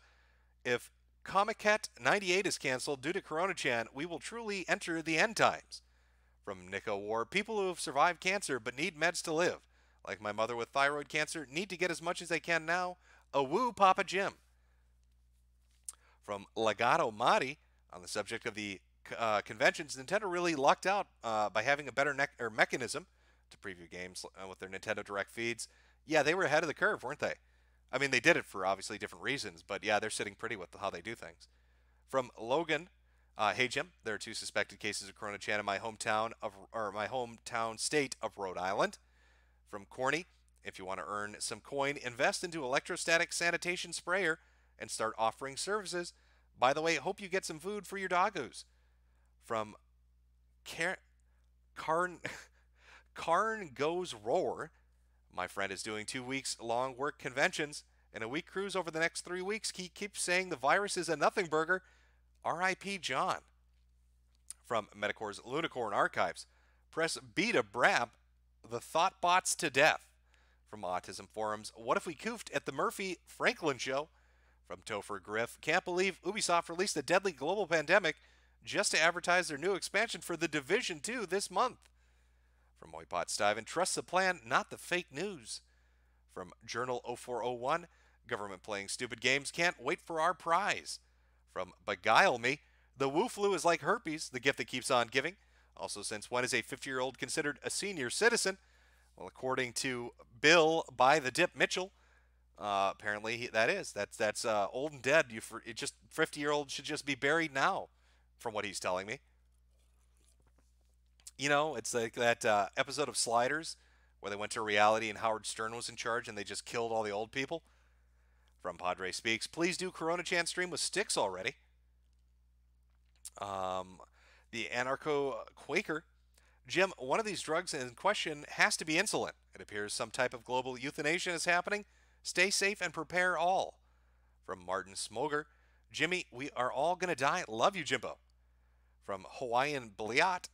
if Comiket 98 is canceled due to Corona Chan, we will truly enter the end times. From Nico War, people who have survived cancer but need meds to live, like my mother with thyroid cancer, need to get as much as they can now. A woo, Papa Jim. From Legato Mari, on the subject of the conventions, Nintendo really lucked out by having a better mechanism to preview games with their Nintendo Direct feeds. Yeah, they were ahead of the curve, weren't they? I mean, they did it for obviously different reasons, but yeah, they're sitting pretty with how they do things. From Logan, hey Jim, there are 2 suspected cases of Corona Chan in my hometown state of Rhode Island. From Corny, if you want to earn some coin, invest into electrostatic sanitation sprayer and start offering services. By the way, hope you get some food for your doggos. From Karn Goes Roar, my friend is doing 2 weeks long work conventions and a week cruise over the next 3 weeks. He keeps saying the virus is a nothing burger. R.I.P. John. From Metakur's Lunicorn Archives, press B to brab the thought bots to death. From Autism Forums, what if we koofed at the Murphy Franklin show? From Topher Griff, can't believe Ubisoft released a deadly global pandemic just to advertise their new expansion for The Division 2 this month. From Moipot Stiven, trust the plan, not the fake news. From Journal 0401, government playing stupid games, can't wait for our prize. From Beguile Me, the Wu flu is like herpes, the gift that keeps on giving. Also, since when is a 50-year-old considered a senior citizen? Well, according to Bill by the Dip Mitchell, apparently that's old and dead. 50-year-old should just be buried now, from what he's telling me. You know, it's like that episode of Sliders where they went to reality and Howard Stern was in charge and they just killed all the old people. From Padre Speaks, please do Corona Chan stream with sticks already. The Anarcho Quaker, Jim, one of these drugs in question has to be insulin. It appears some type of global euthanasia is happening. Stay safe and prepare all. From Martin Smoger, Jimmy, we are all going to die. Love you, Jimbo. From Hawaiian Bliat,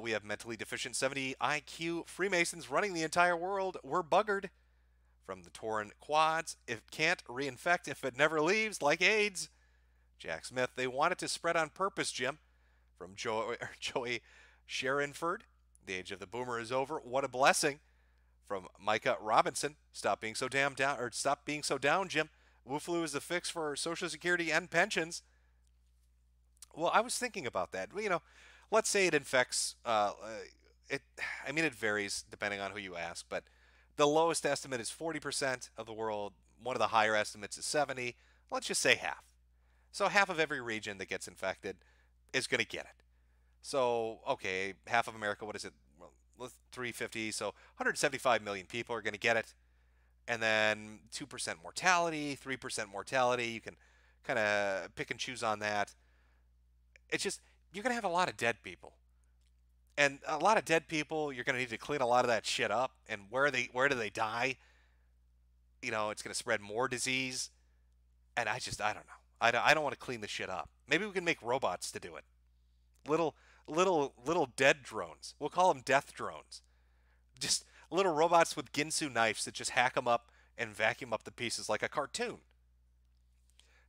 we have mentally deficient 70 IQ Freemasons running the entire world. We're buggered. From the Torin Quads, it can't reinfect if it never leaves, like AIDS. Jack Smith, they want it to spread on purpose, Jim. From Joey Sharonford, the age of the boomer is over. What a blessing. From Micah Robinson, stop being so down, Jim. Wu-flu is the fix for Social Security and pensions. Well, I was thinking about that. You know, let's say it infects. It varies depending on who you ask, but the lowest estimate is 40% of the world. One of the higher estimates is 70. Let's just say half. So half of every region that gets infected is going to get it. So, okay, half of America, what is it? Well, 350, so 175 million people are going to get it. And then 2% mortality, 3% mortality. You can kind of pick and choose on that. It's just, you're going to have a lot of dead people. And a lot of dead people, you're going to need to clean a lot of that shit up. And where do they die? You know, it's going to spread more disease. And I don't know. I don't want to clean the shit up. Maybe we can make robots to do it. Little dead drones. We'll call them death drones. Just little robots with Ginsu knives that just hack them up and vacuum up the pieces like a cartoon.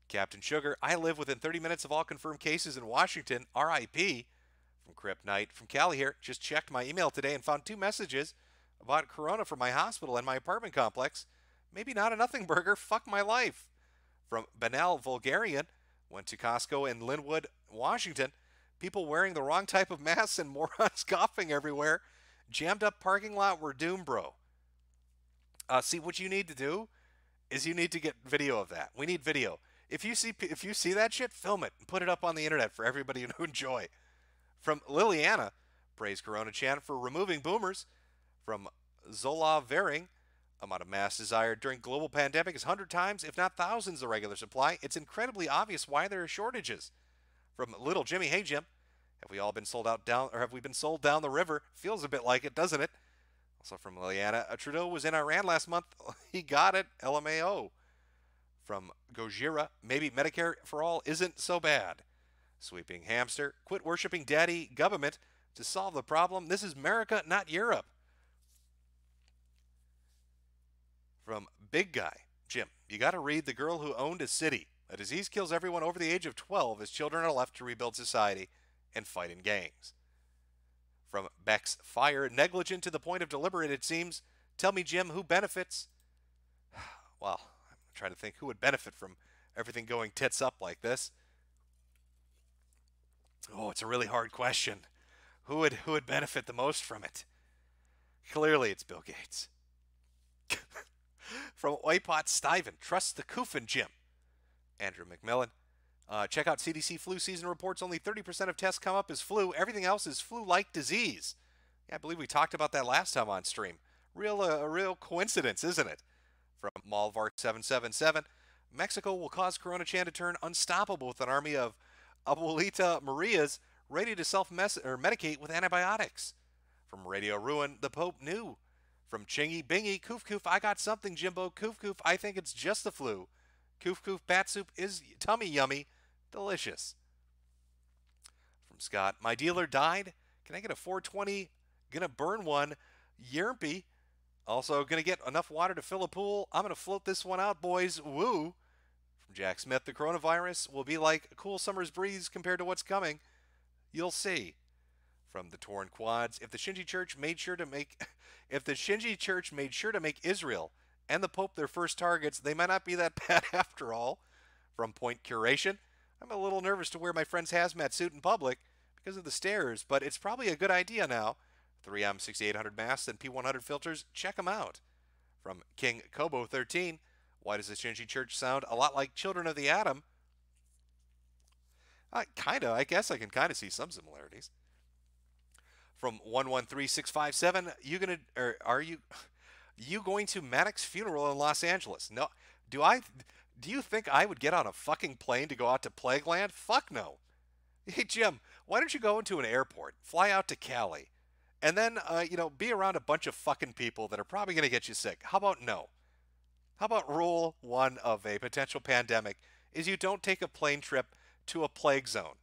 Captain Sugar, I live within 30 minutes of all confirmed cases in Washington. R.I.P. From Crypt Knight. From Cali here. Just checked my email today and found 2 messages about corona from my hospital and my apartment complex. Maybe not a nothing burger. Fuck my life. From Banal Vulgarian, went to Costco in Linwood, Washington. People wearing the wrong type of masks and morons coughing everywhere. Jammed up parking lot, we're doomed, bro. See, what you need to do is you need to get video of that. We need video. If you see that shit, film it and put it up on the internet for everybody to enjoy. From Liliana, praise Corona Chan for removing boomers. From Zola Vering, amount of mass desired during global pandemic is 100 times, if not thousands, the regular supply. It's incredibly obvious why there are shortages. From Little Jimmy, hey Jim, have we all been sold out down, or have we been sold down the river? Feels a bit like it, doesn't it? Also from Liliana, Trudeau was in Iran last month. He got it, LMAO. From Gojira, maybe Medicare for all isn't so bad. Sweeping Hamster, quit worshiping daddy government to solve the problem. This is America, not Europe. From Big Guy, Jim, you got to read The Girl Who Owned a City. A disease kills everyone over the age of 12 as children are left to rebuild society and fight in gangs. From Beck's Fire, negligent to the point of deliberate, it seems. Tell me, Jim, who benefits? Well, I'm trying to think who would benefit from everything going tits up like this. Oh, it's a really hard question. Who would benefit the most from it? Clearly, it's Bill Gates. From Oypot Stiven, trust the Koofin Jim. Andrew McMillan, check out CDC flu season reports. Only 30% of tests come up as flu. Everything else is flu-like disease. Yeah, I believe we talked about that last time on stream. A real coincidence, isn't it? From Malvark777, Mexico will cause Corona Chan to turn unstoppable with an army of Abuelita Marias ready to self-medicate with antibiotics. From Radio Ruin, the Pope knew. From Chingy Bingy, Koof Koof, I got something, Jimbo. Koof Koof, I think it's just the flu. Koof Koof bat soup is tummy yummy. Delicious. From Scott, my dealer died. Can I get a 420? Gonna burn one. Yermpy. Also gonna get enough water to fill a pool. I'm gonna float this one out, boys. Woo. From Jack Smith, the coronavirus will be like a cool summer's breeze compared to what's coming. You'll see. From the Torn Quads, if the Shinji Church made sure to make Israel and the Pope their first targets, they might not be that bad after all. From Point Curation, I'm a little nervous to wear my friend's hazmat suit in public because of the stairs, but it's probably a good idea now. 3M 6800 masks and P100 filters, check them out. From King Kobo 13, why does the Shinji Church sound a lot like Children of the Atom? I guess I can kind of see some similarities. From 113657, are you going to Maddox's funeral in Los Angeles? No. Do I do you think I would get on a fucking plane to go out to Plagueland? Fuck no. Hey Jim, why don't you go into an airport, fly out to Cali, and then be around a bunch of fucking people that are probably going to get you sick? How about no? How about rule one of a potential pandemic is you don't take a plane trip to a plague zone?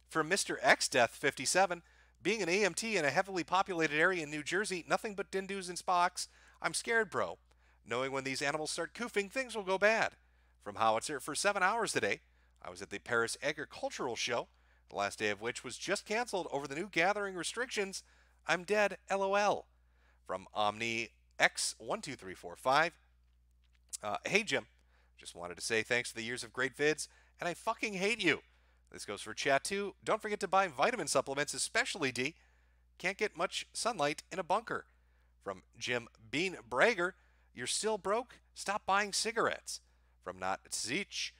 For Mr. X Death 57, being an AMT in a heavily populated area in New Jersey, nothing but dindoos and Spocks. I'm scared, bro. Knowing when these animals start koofing, things will go bad. From Howitzer, for 7 hours today, I was at the Paris Agricultural Show, the last day of which was just canceled over the new gathering restrictions. I'm dead, LOL. From Omni X12345, hey Jim, just wanted to say thanks for the years of great vids, and I fucking hate you. This goes for chat too. Don't forget to buy vitamin supplements, especially D. Can't get much sunlight in a bunker. From Jim Bean Brager, you're still broke? Stop buying cigarettes. From Not Zeech,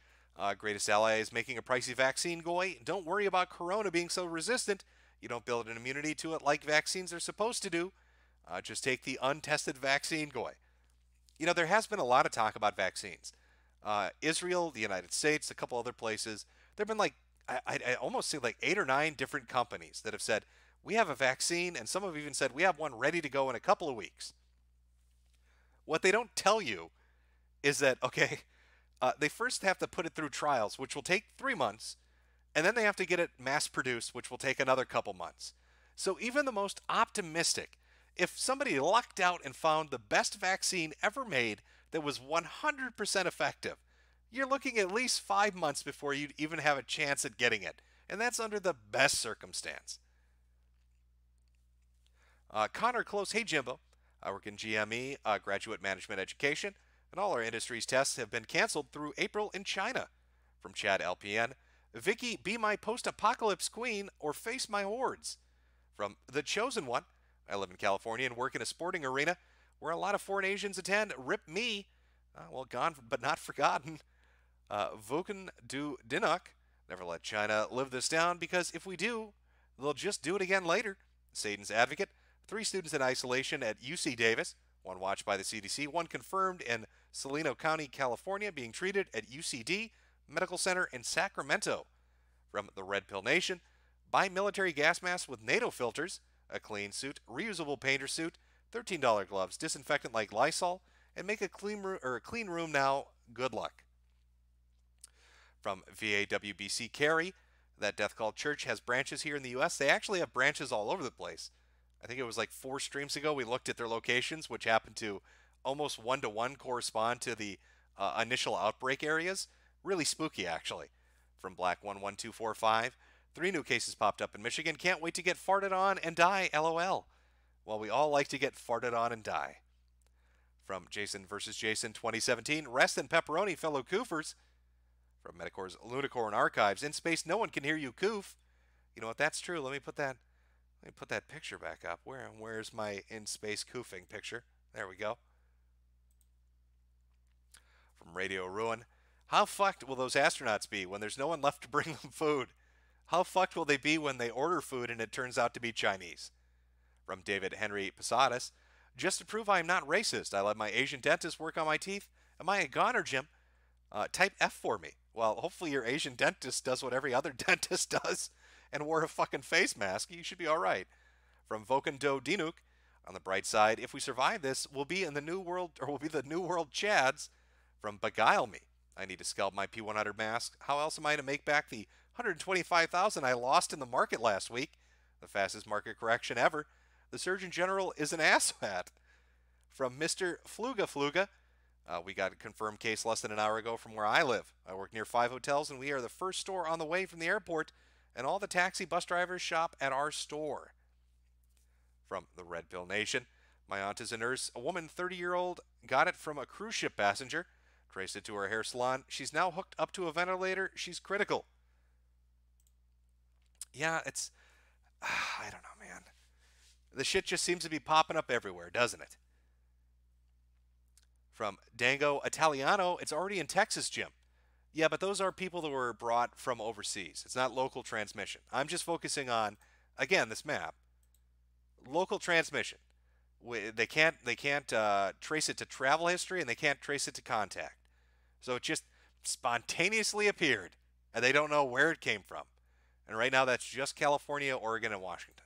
greatest ally is making a pricey vaccine, goy. Don't worry about corona being so resistant. You don't build an immunity to it like vaccines are supposed to do. Just take the untested vaccine, goy. There has been a lot of talk about vaccines. Israel, the United States, a couple other places. There have been I almost see 8 or 9 different companies that have said, we have a vaccine, and some have even said, we have one ready to go in a couple of weeks. What they don't tell you is that, okay, they first have to put it through trials, which will take 3 months, and then they have to get it mass-produced, which will take another couple months. So even the most optimistic, if somebody lucked out and found the best vaccine ever made that was 100% effective, you're looking at least 5 months before you'd even have a chance at getting it. And that's under the best circumstance. Connor Close, hey Jimbo. I work in GME, graduate management education, and all our industry's tests have been canceled through April in China. From Chad LPN, Vicky, be my post-apocalypse queen or face my hordes. From The Chosen One, I live in California and work in a sporting arena where a lot of foreign Asians attend. Rip me. Well, gone but not forgotten. Voken du Dinuk, never let China live this down, because if we do, they'll just do it again later. Satan's Advocate, 3 students in isolation at UC Davis, 1 watched by the CDC, 1 confirmed in Salino County, California, being treated at UCD Medical Center in Sacramento. From the Red Pill Nation, buy military gas masks with NATO filters, a clean suit, reusable painter suit, $13 gloves, disinfectant like Lysol, and make a clean room now. Good luck. From VAWBC Carey, that Death Call Church has branches here in the U.S. They actually have branches all over the place. I think it was 4 streams ago we looked at their locations, which happened to almost 1-to-1 correspond to the initial outbreak areas. Really spooky, actually. From Black 11245, 3 new cases popped up in Michigan. Can't wait to get farted on and die, LOL. Well, we all like to get farted on and die. From Jason vs. Jason 2017, rest and pepperoni, fellow koofers. From Metokur's Lunicorn Archives, in space no one can hear you coof. You know what, that's true. Let me put that picture back up. Where's my in space koofing picture? There we go. From Radio Ruin, how fucked will those astronauts be when there's no one left to bring them food? How fucked will they be when they order food and it turns out to be Chinese? From David Henry Posadas, just to prove I am not racist, I let my Asian dentist work on my teeth. Am I a goner, Jim? Type F for me. Well, hopefully your Asian dentist does what every other dentist does and wore a fucking face mask. You should be all right. From Voken Do Dinuk, on the bright side, if we survive this, we'll be in the new world, or we'll be the new world Chads. From Beguile Me, I need to scalp my P100 mask. How else am I to make back the 125,000 I lost in the market last week? The fastest market correction ever. The Surgeon General is an asshat. From Mr. Fluga, we got a confirmed case less than an hour ago from where I live. I work near 5 hotels, and we are the first store on the way from the airport, and all the taxi bus drivers shop at our store. From the Red Pill Nation, my aunt is a nurse. A woman, 30-year-old, got it from a cruise ship passenger, traced it to her hair salon. She's now hooked up to a ventilator. She's critical. Yeah, it's... I don't know, man. The shit just seems to be popping up everywhere, doesn't it? From Dango Italiano, it's already in Texas, Jim. Yeah, but those are people that were brought from overseas. It's not local transmission. I'm just focusing on, again, this map. local transmission. They can't trace it to travel history, and they can't trace it to contact. So it just spontaneously appeared, and they don't know where it came from. And right now, that's just California, Oregon, and Washington.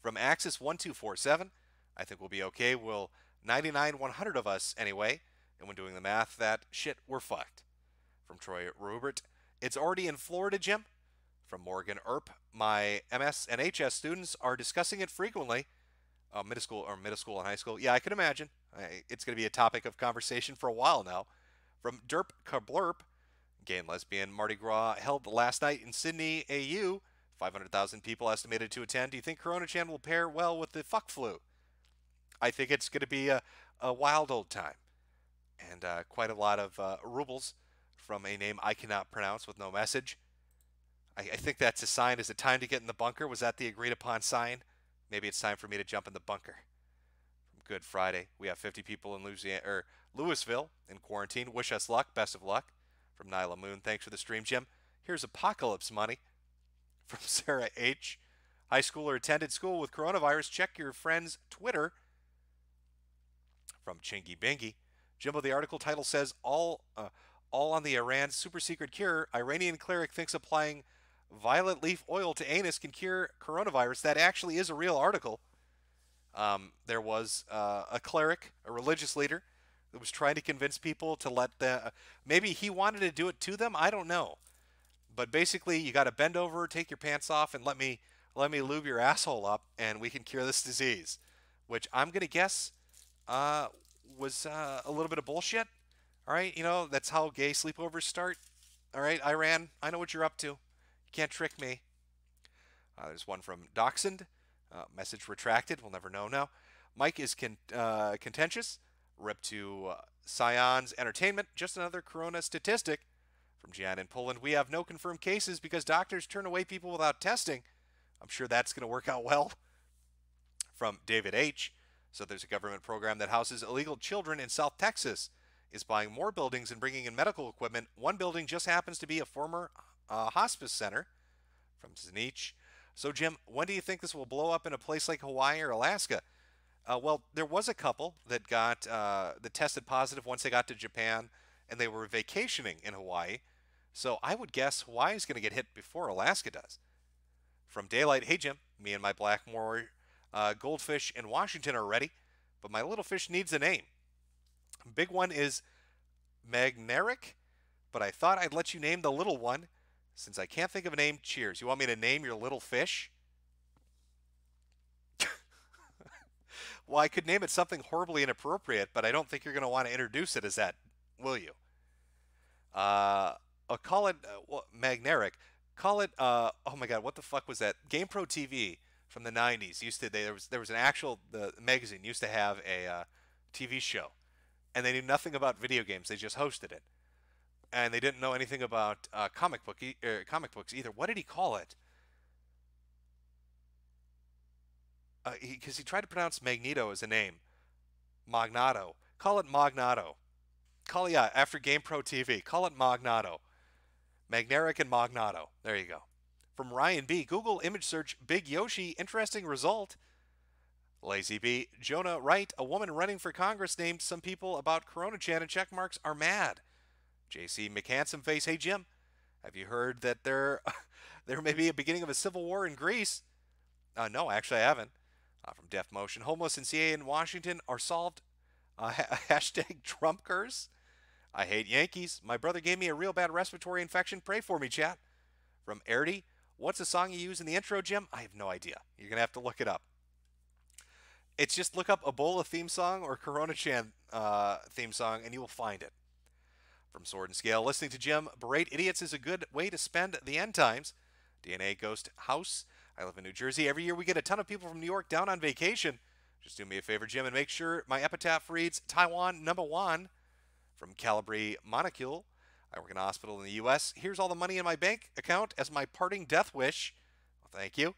From Axis 1247, I think we'll be okay. We'll 99 100 of us anyway. And when doing the math, that shit, we're fucked. From Troy Rubert, it's already in Florida, Jim. From Morgan Earp, my MS and HS students are discussing it frequently. Middle school and high school. Yeah, I can imagine. It's going to be a topic of conversation for a while now. From Derp Kablurp, gay and lesbian Mardi Gras held last night in Sydney, AU. 500,000 people estimated to attend. Do you think Corona Chan will pair well with the fuck flu? I think it's going to be a wild old time. And quite a lot of rubles from a name I cannot pronounce with no message. I think that's a sign. Is it time to get in the bunker? Was that the agreed upon sign? Maybe it's time for me to jump in the bunker. From Good Friday, we have 50 people in Louisville in quarantine. Wish us luck. Best of luck. From Nyla Moon, thanks for the stream, Jim. Here's apocalypse money. From Sarah H. High schooler attended school with coronavirus. Check your friend's Twitter. From Chingy Bingy. Jimbo, the article title says all on the Iran super secret cure. Iranian cleric thinks applying violet leaf oil to anus can cure coronavirus. That actually is a real article. There was a cleric, a religious leader, that was trying to convince people to let maybe he wanted to do it to them. I don't know. But basically, you got to bend over, take your pants off, and let me lube your asshole up, and we can cure this disease. Which I'm going to guess was a little bit of bullshit. All right, that's how gay sleepovers start. All right, Iran, I know what you're up to. You can't trick me. There's one from Dachshund. Message retracted. We'll never know now. Mike is contentious. Rip to Scion's Entertainment. Just another corona statistic. From Jan in Poland, we have no confirmed cases because doctors turn away people without testing. I'm sure that's going to work out well. From David H. So there's a government program that houses illegal children in South Texas. Is buying more buildings and bringing in medical equipment. One building just happens to be a former hospice center. From Zanich. So, Jim, when do you think this will blow up in a place like Hawaii or Alaska? Well, there was a couple that that tested positive once they got to Japan, and they were vacationing in Hawaii. So I would guess Hawaii is going to get hit before Alaska does. From Daylight, hey, Jim, me and my Blackmore goldfish in Washington are ready, but my little fish needs a name. Big one is Magneric, but I thought I'd let you name the little one since I can't think of a name. Cheers. You want me to name your little fish? Well, I could name it something horribly inappropriate, but I don't think you're going to want to introduce it as that, will you? I'll call it Magneric. Call it oh my God, what the fuck was that? GamePro TV from the 90s there was an actual the magazine used to have a TV show, and they knew nothing about video games. They just hosted it, and they didn't know anything about comic books either. What did he call it? Because he tried to pronounce Magneto as a name. Magnato. Call it Magnato. After GamePro TV. Call it Magnato. Magneric and Magnato. There you go. From Ryan B. Google image search Big Yoshi. Interesting result. Lazy B. Jonah Wright. A woman running for Congress named some people about Corona Chan and check marks are mad. JC McHandsome Face. Hey, Jim. Have you heard that there may be a beginning of a civil war in Greece? No, actually I haven't. From Def Motion. Homeless and CA in Washington are solved. Hashtag Trump curse. I hate Yankees. My brother gave me a real bad respiratory infection. Pray for me, chat. From Erdy. What's the song you use in the intro, Jim? I have no idea. You're going to have to look it up. It's just look up Ebola theme song or Corona Chan theme song and you will find it. From Sword and Scale. Listening to Jim berate idiots is a good way to spend the end times. DNA Ghost House. I live in New Jersey. Every year we get a ton of people from New York down on vacation. Just do me a favor, Jim, and make sure my epitaph reads Taiwan #1. From Calabri Monocule. I work in a hospital in the U.S. Here's all the money in my bank account as my parting death wish. Well, thank you.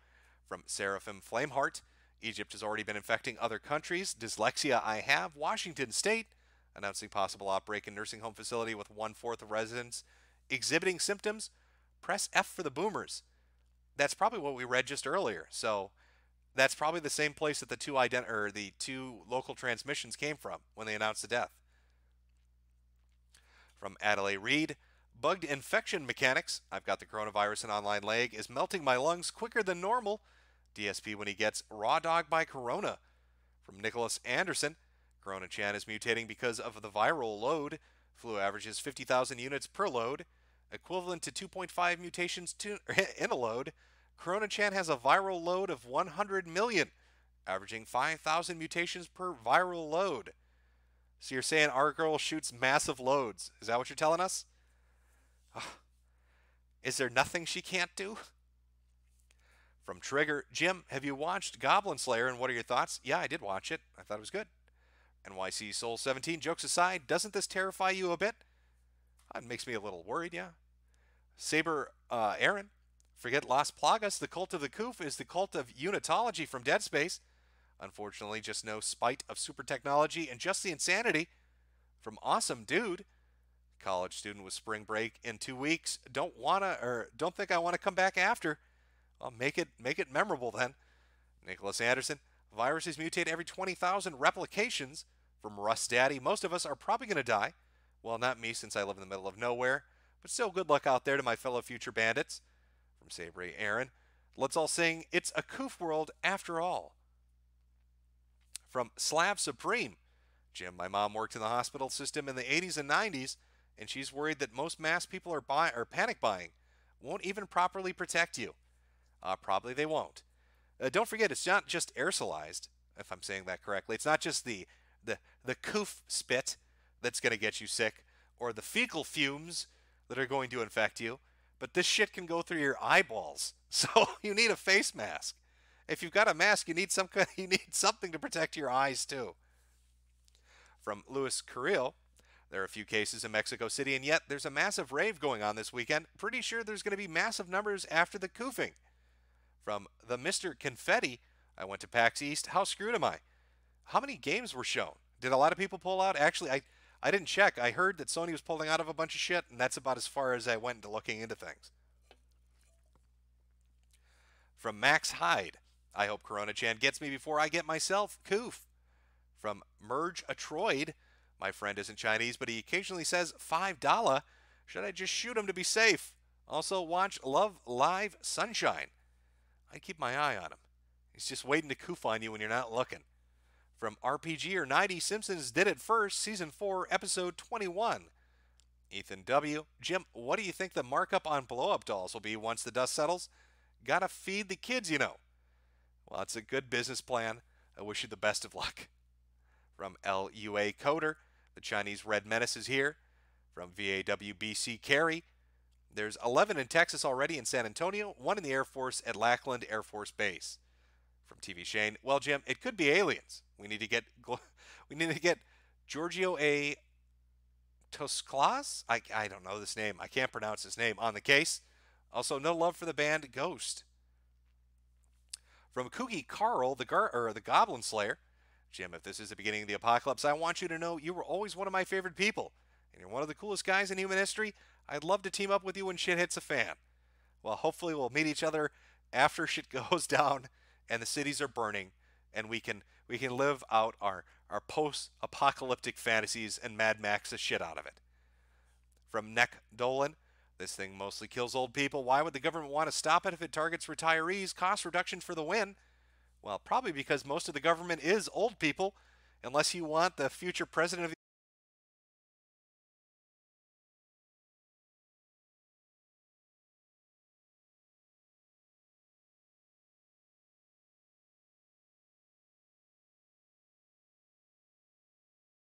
From Seraphim Flameheart. Egypt has already been infecting other countries. Dyslexia I have. Washington State. Announcing possible outbreak in nursing home facility with 1/4 of residents exhibiting symptoms. Press F for the boomers. That's probably what we read just earlier. So that's probably the same place that the two local transmissions came from when they announced the death. From Adelaide Reed, bugged infection mechanics. I've got the coronavirus in online leg is melting my lungs quicker than normal. DSP when he gets raw dog by corona. From Nicholas Anderson, Corona Chan is mutating because of the viral load. Flu averages 50,000 units per load, equivalent to 2.5 mutations in a load. Corona Chan has a viral load of 100 million, averaging 5,000 mutations per viral load. So you're saying our girl shoots massive loads. Is that what you're telling us? Is there nothing she can't do? From Trigger, Jim, have you watched Goblin Slayer and what are your thoughts? Yeah, I did watch it. I thought it was good. NYC Soul 17, jokes aside, doesn't this terrify you a bit? It makes me a little worried, yeah. Saber Aaron, forget Las Plagas. The cult of the Coof is the cult of unitology from Dead Space. Unfortunately, just no spite of super technology and just the insanity. From Awesome Dude, college student with spring break in 2 weeks. Don't think I want to come back after. Well, make it memorable then. Nicholas Anderson, viruses mutate every 20,000 replications. From Russ Daddy, most of us are probably going to die. Well, not me since I live in the middle of nowhere, but still good luck out there to my fellow future bandits. From Sabre Aaron, let's all sing It's a Coof World After All. From Slav Supreme, Jim, my mom worked in the hospital system in the 80s and 90s, and she's worried that most mask people are panic buying, won't even properly protect you. Probably they won't. Don't forget, it's not just aerosolized, if I'm saying that correctly. It's not just the coof spit that's going to get you sick, or the fecal fumes that are going to infect you, but this shit can go through your eyeballs. So you need a face mask. If you've got a mask, you need something to protect your eyes too. From Luis Carrillo, there are a few cases in Mexico City, and yet there's a massive rave going on this weekend. Pretty sure there's going to be massive numbers after the coofing. From the Mr. Confetti, I went to PAX East. How screwed am I? How many games were shown? Did a lot of people pull out? Actually, I didn't check. I heard that Sony was pulling out of a bunch of shit, and that's about as far as I went into looking into things. From Max Hyde, I hope Corona Chan gets me before I get myself. Coof. From Merge Atroid, my friend isn't Chinese, but he occasionally says $5. Should I just shoot him to be safe? Also, watch Love Live Sunshine. I'd keep my eye on him. He's just waiting to coof on you when you're not looking. From RPG or 90, Simpsons Did It First, Season 4, Episode 21. Ethan W. Jim, what do you think the markup on blow-up dolls will be once the dust settles? Gotta feed the kids, you know. Well, it's a good business plan. I wish you the best of luck. From LUA Coder, the Chinese Red Menace is here. From VAWBC Carey, there's 11 in Texas already in San Antonio, 1 in the Air Force at Lackland Air Force Base. From TV Shane, well, Jim, it could be aliens. We need to get Giorgio A. Tosklas? I don't know this name. I can't pronounce his name on the case. Also, no love for the band Ghost. From Kooky Carl, the Goblin Slayer, Jim, if this is the beginning of the apocalypse, I want you to know you were always one of my favorite people, and you're one of the coolest guys in human history. I'd love to team up with you when shit hits a fan. Well, hopefully we'll meet each other after shit goes down and the cities are burning, and we can live out our post-apocalyptic fantasies and Mad Max the shit out of it. From Neck Dolan, this thing mostly kills old people. Why would the government want to stop it if it targets retirees? Cost reduction for the win. Well, probably because most of the government is old people, unless you want the future president of